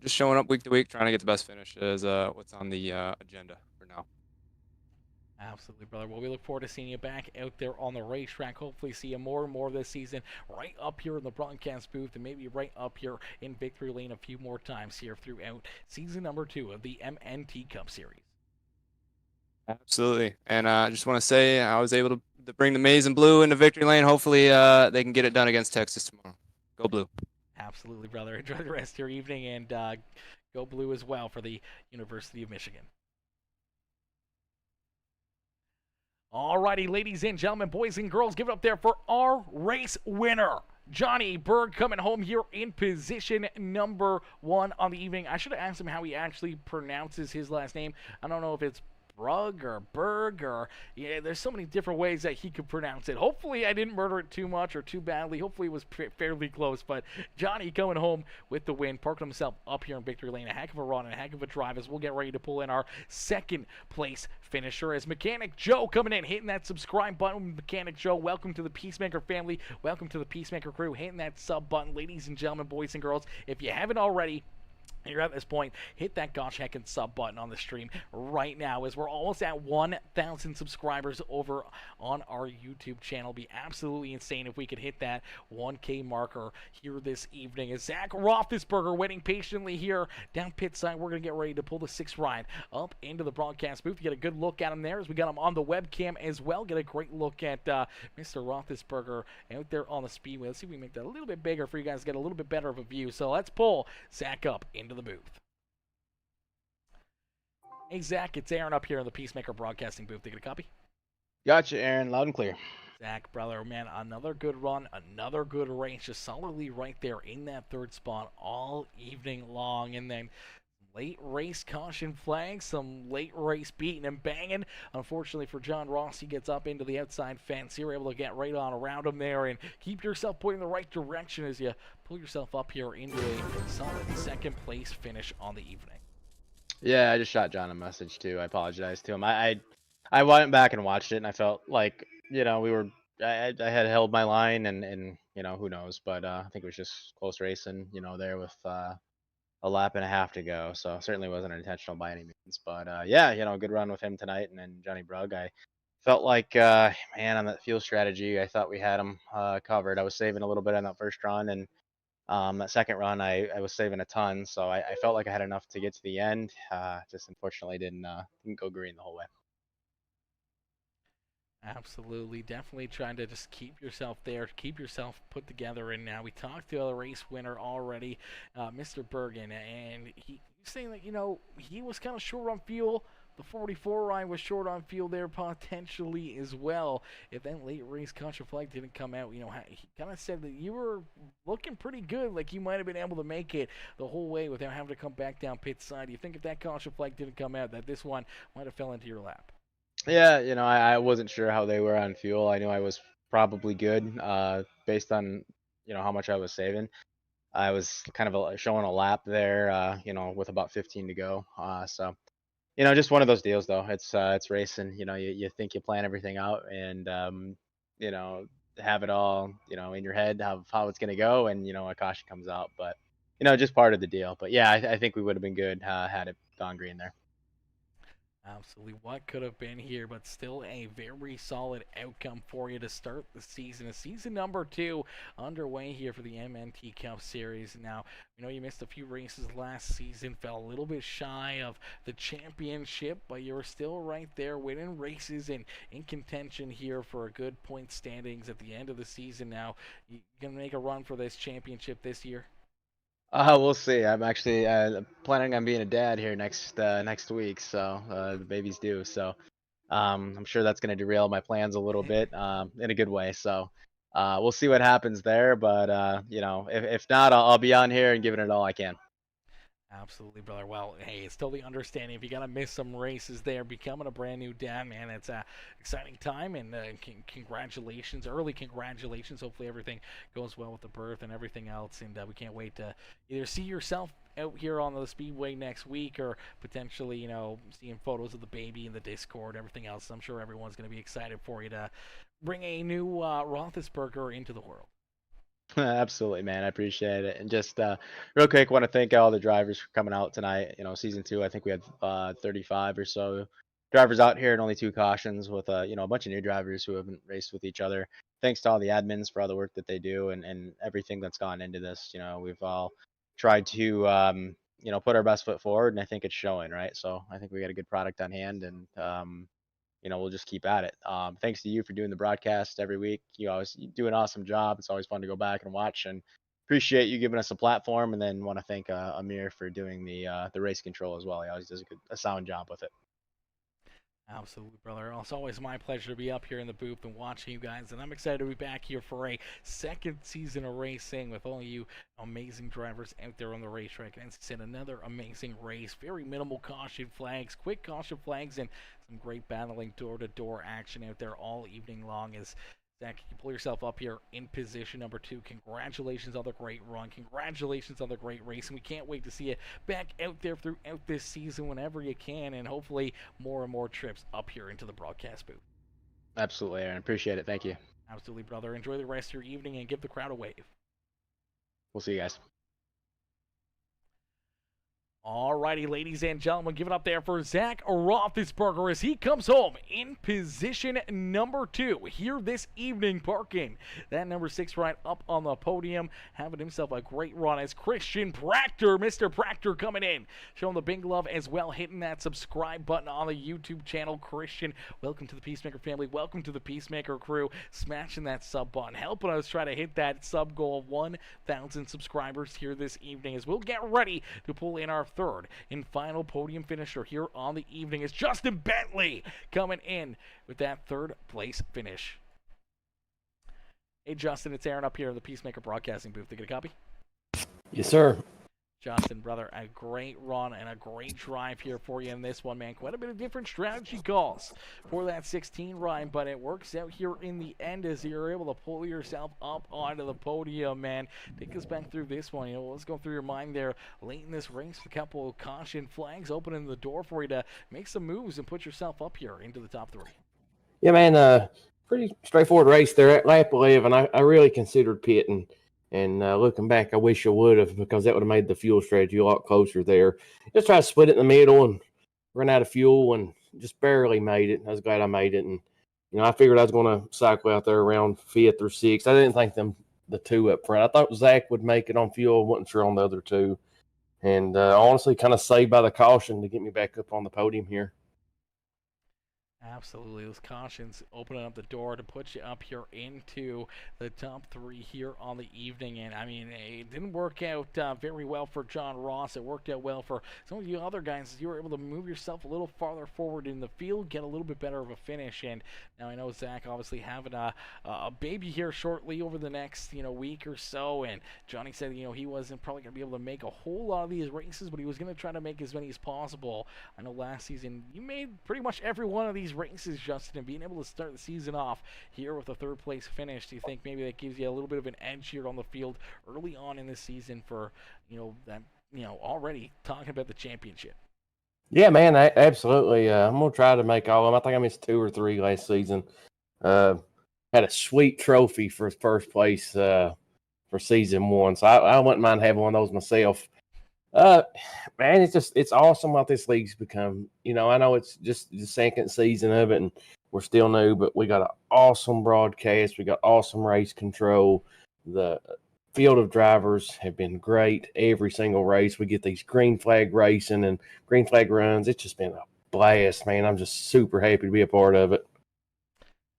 just showing up week to week, trying to get the best finish is what's on the agenda for now. Absolutely, brother. Well, we look forward to seeing you back out there on the racetrack. Hopefully, see you more and more this season, right up here in the broadcast booth, and maybe right up here in Victory Lane a few more times here throughout season number 2 of the MNT Cup Series. Absolutely. And I just want to say I was able to bring the maize and blue into victory lane. Hopefully they can get it done against Texas tomorrow. Go blue. Absolutely, brother. Enjoy the rest of your evening, and go blue as well for the University of Michigan. Alrighty, ladies and gentlemen, boys and girls, give it up there for our race winner. Johnny Berg coming home here in position number 1 on the evening. I should have asked him how he actually pronounces his last name. I don't know if it's Brug or Berg or there's so many different ways that he could pronounce it. Hopefully I didn't murder it too much or too badly. Hopefully it was fairly close, but Johnny coming home with the win, parking himself up here in victory lane. A heck of a run and a heck of a drive as we'll get ready to pull in our second place finisher as Mechanic Joe coming in, hitting that subscribe button. Mechanic Joe, welcome to the Peacemaker family. Welcome to the Peacemaker crew. Hitting that sub button, ladies and gentlemen, boys and girls. If you haven't already, you're at this point, hit that gosh heckin' sub button on the stream right now as we're almost at 1,000 subscribers over on our YouTube channel. It'd be absolutely insane if we could hit that 1K marker here this evening. As Zach Roethlisberger waiting patiently here down pit side, we're going to get ready to pull the 6th ride up into the broadcast booth. Get a good look at him there as we got him on the webcam as well. Get a great look at Mr. Roethlisberger out there on the speedway. Let's see if we can make that a little bit bigger for you guys to get a little bit better of a view. So let's pull Zach up into the booth. Hey, Zach, it's Aaron up here in the Peacemaker Broadcasting booth. They get a copy? Gotcha, Aaron. Loud and clear. Zach, brother, man, another good run, another good race, just solidly right there in that 3rd spot all evening long. And then late race caution flag, some late race beating and banging. Unfortunately for John Ross, he gets up into the outside fence. You're able to get right on around him there and keep yourself pointing the right direction as you pull yourself up here into a solid 2nd place finish on the evening. Yeah, I just shot John a message too. I apologize to him. I went back and watched it, and I felt like we were. I had held my line, and who knows, but I think it was just close racing. There with a lap and a half to go, so certainly wasn't intentional by any means. But yeah, good run with him tonight, and then Johnny Brugg. I felt like man, on that fuel strategy, I thought we had him covered. I was saving a little bit on that first run, and that second run, I was saving a ton, so I felt like I had enough to get to the end. Just unfortunately didn't go green the whole way. Absolutely. Definitely trying to just keep yourself there, keep yourself put together. And now we talked to the race winner already, Mr. Bergen, and he's saying that, he was kind of short on fuel. The 44 ride was short on fuel there potentially as well. If that late race caution flag didn't come out, he kind of said that you were looking pretty good, like you might have been able to make it the whole way without having to come back down pit side. Do you think if that caution flag didn't come out, that this one might have fell into your lap? Yeah, I wasn't sure how they were on fuel. I knew I was probably good based on how much I was saving. I was kind of showing a lap there, with about 15 to go. So just one of those deals though. It's racing. You think you plan everything out and you know have it all in your head of how it's gonna go, and a caution comes out. But just part of the deal. But yeah, I think we would have been good had it gone green there. Absolutely. What could have been here, but still a very solid outcome for you to start the season. Season number 2 underway here for the MNT Cup Series. Now, you missed a few races last season, fell a little bit shy of the championship, but you were still right there winning races and in contention here for a good point standings at the end of the season. Now, you going to make a run for this championship this year? We'll see. I'm actually planning on being a dad here next week, so the baby's due. So I'm sure that's going to derail my plans a little bit in a good way. So we'll see what happens there. But if not, I'll be on here and giving it all I can. Absolutely, brother. Well, hey, it's totally understanding if you gotta miss some races there. Becoming a brand new dad, man, it's a exciting time, and congratulations, early congratulations. Hopefully, everything goes well with the birth and everything else, and we can't wait to either see yourself out here on the Speedway next week, or potentially, seeing photos of the baby in the Discord, and everything else. I'm sure everyone's gonna be excited for you to bring a new Roethlisberger into the world. Absolutely, man. I appreciate it. And just real quick, want to thank all the drivers for coming out tonight. Season 2, I think we had 35 or so drivers out here and only 2 cautions with a bunch of new drivers who haven't raced with each other. Thanks to all the admins for all the work that they do and everything that's gone into this. We've all tried to put our best foot forward, and I think it's showing, right? So I think we got a good product on hand, and we'll just keep at it. Thanks to you for doing the broadcast every week. You do an awesome job. It's always fun to go back and watch, and appreciate you giving us a platform. And then want to thank Amir for doing the race control as well. He always does a sound job with it. Absolutely, brother. It's always my pleasure to be up here in the booth and watching you guys, and I'm excited to be back here for a second season of racing with all you amazing drivers out there on the racetrack. And as I said, another amazing race, very minimal caution flags, quick caution flags, and some great battling door-to-door action out there all evening long. As Zach, you pull yourself up here in position number 2. Congratulations on the great run. Congratulations on the great race. And we can't wait to see you back out there throughout this season whenever you can, and hopefully more and more trips up here into the broadcast booth. Absolutely, Aaron. Appreciate it. Thank you. Absolutely, brother. Enjoy the rest of your evening and give the crowd a wave. We'll see you guys. Alrighty, ladies and gentlemen, give it up there for Zach Roethlisberger as he comes home in position number 2 here this evening, parking that number 6 right up on the podium, having himself a great run as Christian Proctor, Mr. Proctor coming in, showing the big love as well, hitting that subscribe button on the YouTube channel. Christian, welcome to the Peacemaker family, welcome to the Peacemaker crew, smashing that sub button, helping us try to hit that sub goal of 1,000 subscribers here this evening as we'll get ready to pull in our third and final podium finisher here on the evening is Justin Bentley coming in with that 3rd place finish. Hey Justin, it's Aaron up here in the Peacemaker broadcasting booth. Did you get a copy? Yes, sir. Justin, brother, a great run and a great drive here for you in this one, man. Quite a bit of different strategy calls for that 16 ride, but it works out here in the end as you're able to pull yourself up onto the podium, man. Take us back through this one. Let's go through your mind there late in this race. A couple of caution flags opening the door for you to make some moves and put yourself up here into the top 3. Yeah, man, pretty straightforward race there at lap 11. I really considered pitting. And looking back, I wish I would have, because that would have made the fuel strategy a lot closer there. Just try to split it in the middle and run out of fuel, and just barely made it. I was glad I made it. And, I figured I was going to cycle out there around 5th or 6th. I didn't think the 2 up front. I thought Zach would make it on fuel. I wasn't sure on the other 2. And honestly, kind of saved by the caution to get me back up on the podium here. Absolutely. Those cautions opening up the door to put you up here into the top 3 here on the evening. And, it didn't work out very well for John Ross. It worked out well for some of you other guys as you were able to move yourself a little farther forward in the field, get a little bit better of a finish. And now I know Zach obviously having a baby here shortly over the next, week or so. And Johnny said, he wasn't probably going to be able to make a whole lot of these races, but he was going to try to make as many as possible. I know last season you made pretty much every one of these races, Justin, and being able to start the season off here with a 3rd place finish, do you think maybe that gives you a little bit of an edge here on the field early on in this season for that already talking about the championship? Yeah, man, absolutely. I'm gonna try to make all of them. I think I missed 2 or 3 last season. Had a sweet trophy for 1st place for season 1, so I wouldn't mind having one of those myself. Uh, Man, it's awesome what this league's become. You know, I know it's just the second season of it, and we're still new, but we got an awesome broadcast. We got awesome race control. The field of drivers have been great. Every single race, we get these green flag racing and green flag runs. It's just been a blast, man. I'm just super happy to be a part of it.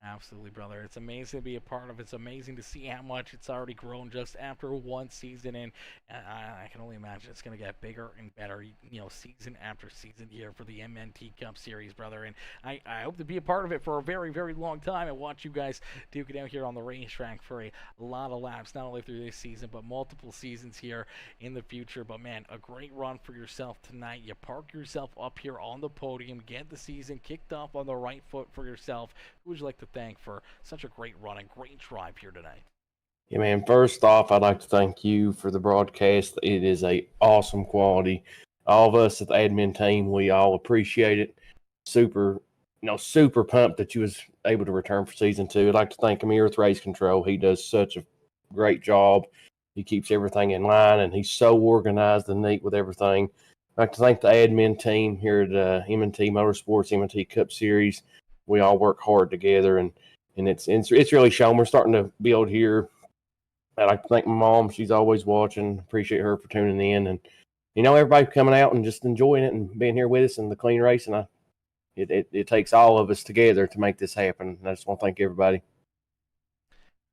Absolutely, brother. It's amazing to be a part of. It's amazing to see how much it's already grown just after one season, and I can only imagine it's going to get bigger and better, you know, season after season here for the MNT Cup Series, brother. And I hope to be a part of it for a very, very long time and watch you guys duke it out here on the racetrack for a lot of laps, not only through this season, but multiple seasons here in the future. But, man, a great run for yourself tonight. You park yourself up here on the podium, get the season kicked off on the right foot for yourself. Who would you like to thank for such a great run and great drive here tonight? Yeah, man. First off, I'd like to thank you for the broadcast. It is a awesome quality. All of us at the admin team, we all appreciate it. Super pumped that you was able to return for season 2. I'd like to thank Amir with Race Control. He does such a great job. He keeps everything in line, and he's so organized and neat with everything. I'd like to thank the admin team here at MNT Motorsports, MNT Cup Series. We all work hard together, and it's really shown. We're starting to build here. I'd like to thank my mom. She's always watching. Appreciate her for tuning in, and everybody coming out and just enjoying it and being here with us in the clean race. And it takes all of us together to make this happen. And I just want to thank everybody.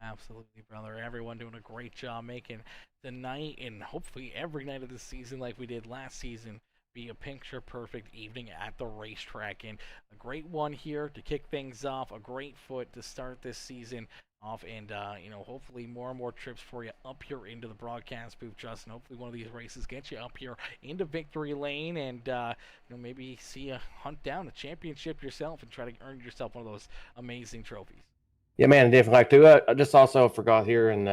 Absolutely, brother. Everyone doing a great job making the night and hopefully every night of the season like we did last season be a picture-perfect evening at the racetrack. And a great one here to kick things off, a great foot to start this season off, and hopefully more and more trips for you up here into the broadcast booth, Justin. Hopefully one of these races gets you up here into victory lane, and maybe see you hunt down a championship yourself and try to earn yourself one of those amazing trophies. Yeah, man, I definitely like to. I just also forgot here, and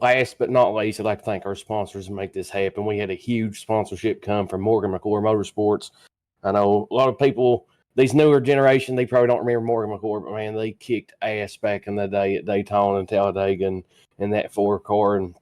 last but not least, I'd like to thank our sponsors and make this happen. We had a huge sponsorship come from Morgan-McClure Motorsports. I know a lot of people, these newer generation, they probably don't remember Morgan-McClure, but man, they kicked ass back in the day at Daytona and Talladega and that 4-car, and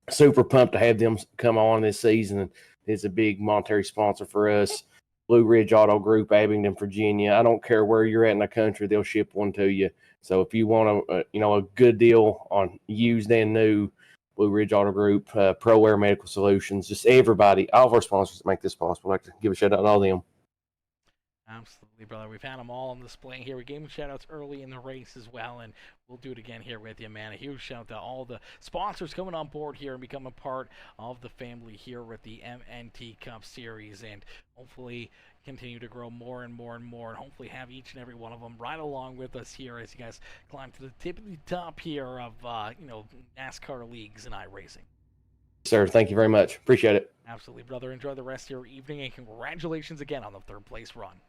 super pumped to have them come on this season. And it's a big monetary sponsor for us. Blue Ridge Auto Group, Abingdon, Virginia. I don't care where you're at in the country, they'll ship one to you. So if you want a good deal on used and new, Blue Ridge Auto Group, Pro Air Medical Solutions, just everybody, all of our sponsors that make this possible. I'd like to give a shout out to all of them. Absolutely, brother. We've had them all on display here. We gave them shout-outs early in the race as well, and we'll do it again here with you, man. A huge shout-out to all the sponsors coming on board here and becoming a part of the family here with the MNT Cup Series, and hopefully continue to grow more and more and more, and hopefully have each and every one of them right along with us here as you guys climb to the tip of the top here of, NASCAR leagues and iRacing. Sir, thank you very much. Appreciate it. Absolutely, brother. Enjoy the rest of your evening, and congratulations again on the third-place run.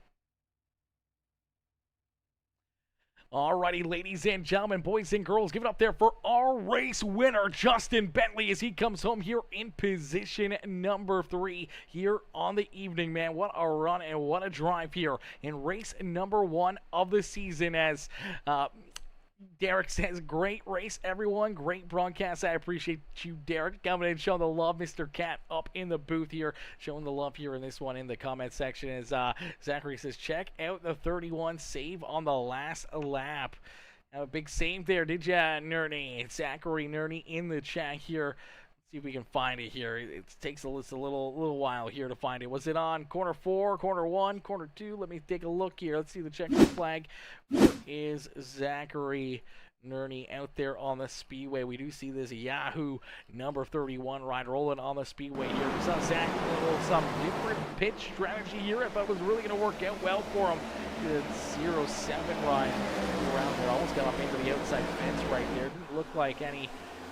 Alrighty, ladies and gentlemen, boys and girls, give it up there for our race winner, Justin Bentley, as he comes home here in position number 3 here on the evening, man. What a run and what a drive here in race number 1 of the season, as Derek says, great race, everyone. Great broadcast. I appreciate you, Derek, coming in, showing the love. Mr. Cat up in the booth here, showing the love here in this one in the comment section. As Zachary says, check out the 31 save on the last lap. Have a big save there, did ya, Nerdy? Zachary Nerdy in the chat here. See if we can find it here. It takes a little while here to find it. Was it on corner 4, corner 1, corner 2? Let me take a look here. Let's see the checkered flag. Where is Zachary Nerney out there on the speedway? We do see this Yahoo number 31 ride rolling on the speedway here. We saw Zach a little some different pitch strategy here. I thought it was really going to work out well for him. Good 0-7 ride around there. Almost got up into the outside fence right there. Didn't look like any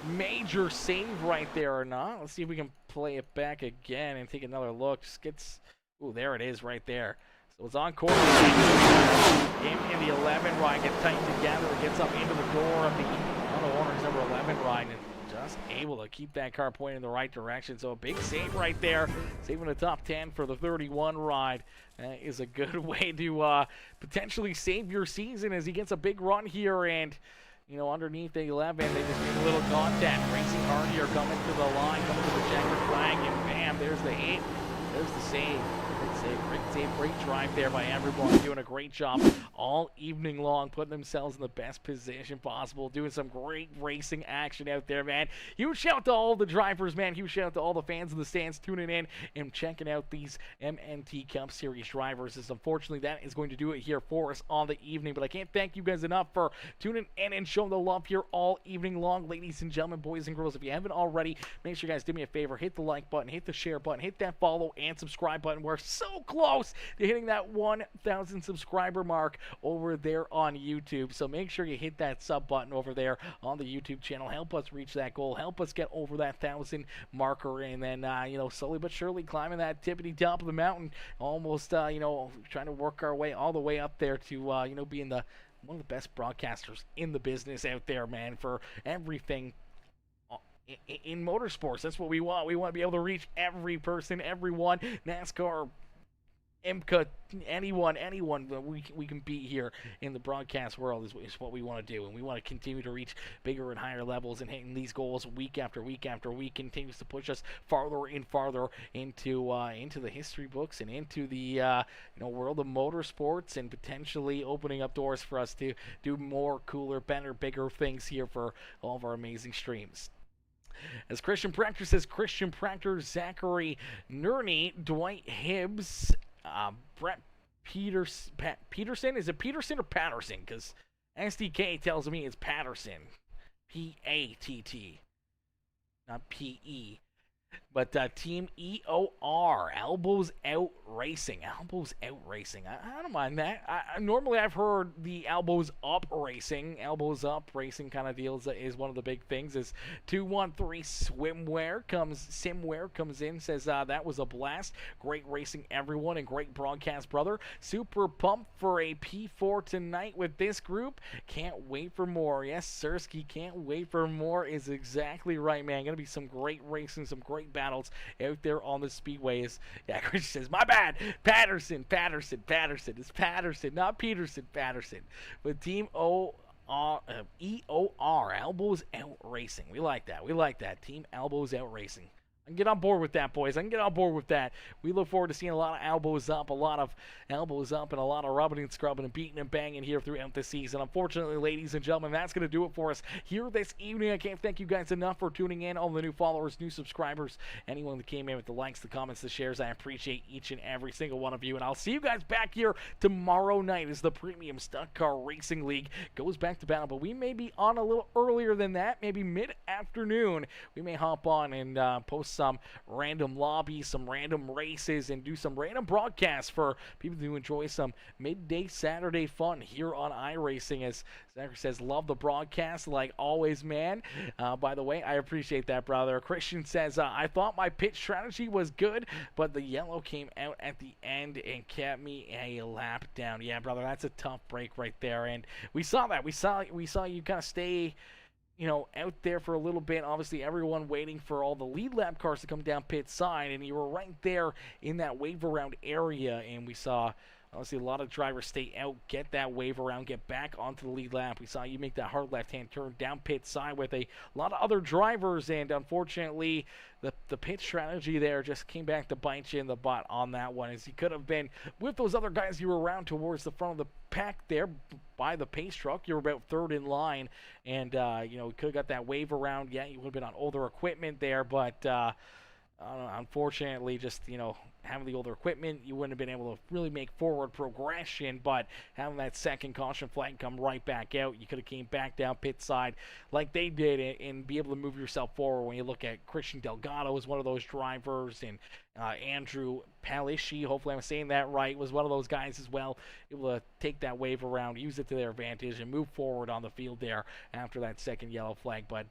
major save right there or not. Let's see if we can play it back again and take another look. Just gets, ooh, there it is right there. So it's on course. In the 11 ride, gets tightened together. It gets up into the door of the Auto Owners number 11 ride, and just able to keep that car pointing in the right direction. So a big save right there, saving the top 10 for the 31 ride. Is a good way to potentially save your season as he gets a big run here, and underneath the 11. They just made a little contact. Racing hard here, coming to the line, coming to the checkered flag, and bam, there's the hit. There's the save. Great save, great drive there by everyone. Doing a great job all evening long, putting themselves in the best position possible, doing some great racing action out there, man. Huge shout out to all the drivers, man. Huge shout out to all the fans in the stands tuning in and checking out these MNT Cup Series drivers. As unfortunately, that is going to do it here for us on the evening. But I can't thank you guys enough for tuning in and showing the love here all evening long. Ladies and gentlemen, boys and girls, if you haven't already, make sure you guys do me a favor. Hit the like button, hit the share button, hit that follow and subscribe button. We're so close to hitting that 1,000 subscriber mark over there on YouTube. So make sure you hit that sub button over there on the YouTube channel. Help us reach that goal. Help us get over that 1,000 marker, and then slowly but surely climbing that tippity top of the mountain. Almost trying to work our way all the way up there to being one of the best broadcasters in the business out there, man, for everything in motorsports. That's what we want. We want to be able to reach every person, everyone, NASCAR, IMCA, anyone we can beat here in the broadcast world is what we want to do, and we want to continue to reach bigger and higher levels, and hitting these goals week after week after week continues to push us farther and farther into the history books and into the world of motorsports, and potentially opening up doors for us to do more, cooler, better, bigger things here for all of our amazing streams. As Christian Proctor says, Christian Proctor, Zachary Nerney, Dwight Hibbs, Brett Peterson. Is it Peterson or Patterson? Because SDK tells me it's Patterson. P-A-T-T. Not P-E. But Team EOR, Elbows Out Racing. Elbows Out Racing. I don't mind that. Normally I've heard the Elbows Up Racing. Elbows Up Racing kind of deals is one of the big things. Is 213 Simware comes in, says that was a blast. Great racing, everyone, and great broadcast, brother. Super pumped for a P4 tonight with this group. Can't wait for more. Yes, Sirski, can't wait for more is exactly right, man. Gonna be some great racing, some great battles out there on the speedways. Yeah, Chris says, my bad. Patterson. It's Patterson, not Peterson. Patterson. But Team EOR, Elbows Out Racing. We like that. Team Elbows Out Racing. I can get on board with that, boys. I can get on board with that. We look forward to seeing a lot of elbows up, and a lot of rubbing and scrubbing and beating and banging here throughout the season. Unfortunately, ladies and gentlemen, that's going to do it for us here this evening. I can't thank you guys enough for tuning in, all the new followers, new subscribers, anyone that came in with the likes, the comments, the shares. I appreciate each and every single one of you, and I'll see you guys back here tomorrow night as the Premium Stock Car Racing League goes back to battle, but we may be on a little earlier than that, maybe mid-afternoon. We may hop on and post some random lobbies, some random races, and do some random broadcasts for people to enjoy some midday Saturday fun here on iRacing. As Zachary says, love the broadcast like always, man. By the way, I appreciate that, brother. Christian says, I thought my pitch strategy was good, but the yellow came out at the end and kept me a lap down. Yeah, brother, that's a tough break right there, and we saw that. We saw you kind of stay out there for a little bit. Obviously, everyone waiting for all the lead lap cars to come down pit side, and you were right there in that wave around area, and we saw obviously a lot of drivers stay out, get that wave around, get back onto the lead lap. We saw you make that hard left-hand turn down pit side with a lot of other drivers, and unfortunately, the pit strategy there just came back to bite you in the butt on that one, as you could have been with those other guys you were around towards the front of the pack there by the pace truck. You were about third in line, and you could have got that wave around. Yeah, you would have been on older equipment there, but unfortunately, just having the older equipment, you wouldn't have been able to really make forward progression. But having that second caution flag come right back out, you could have came back down pit side like they did and be able to move yourself forward. When you look at Christian Delgado as one of those drivers, and Andrew Palisci, hopefully I'm saying that right, was one of those guys as well, able to take that wave around, use it to their advantage, and move forward on the field there after that second yellow flag. But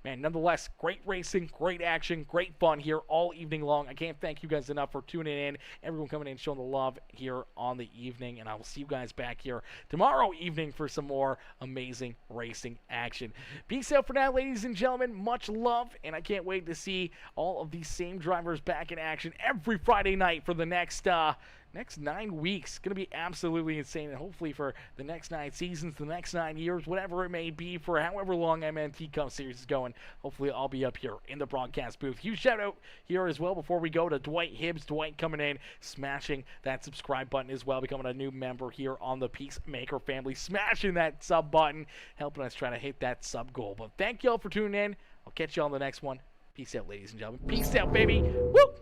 man, nonetheless, great racing, great action, great fun here all evening long. I can't thank you guys enough for tuning in, everyone coming in, showing the love here on the evening, and I will see you guys back here tomorrow evening for some more amazing racing action. Peace out for now, ladies and gentlemen. Much love, and I can't wait to see all of these same drivers back in action every Friday night for the next next 9 weeks. Going to be absolutely insane, and hopefully for the next 9 seasons, the next 9 years, whatever it may be, for however long MNT Cup Series is going, hopefully I'll be up here in the broadcast booth. Huge shout out here as well before we go to Dwight Hibbs. Dwight coming in, smashing that subscribe button as well, becoming a new member here on the Peacemaker family, smashing that sub button, helping us try to hit that sub goal. But thank y'all for tuning in. I'll catch you on the next one. Peace out, ladies and gentlemen. Peace out, baby. Woo!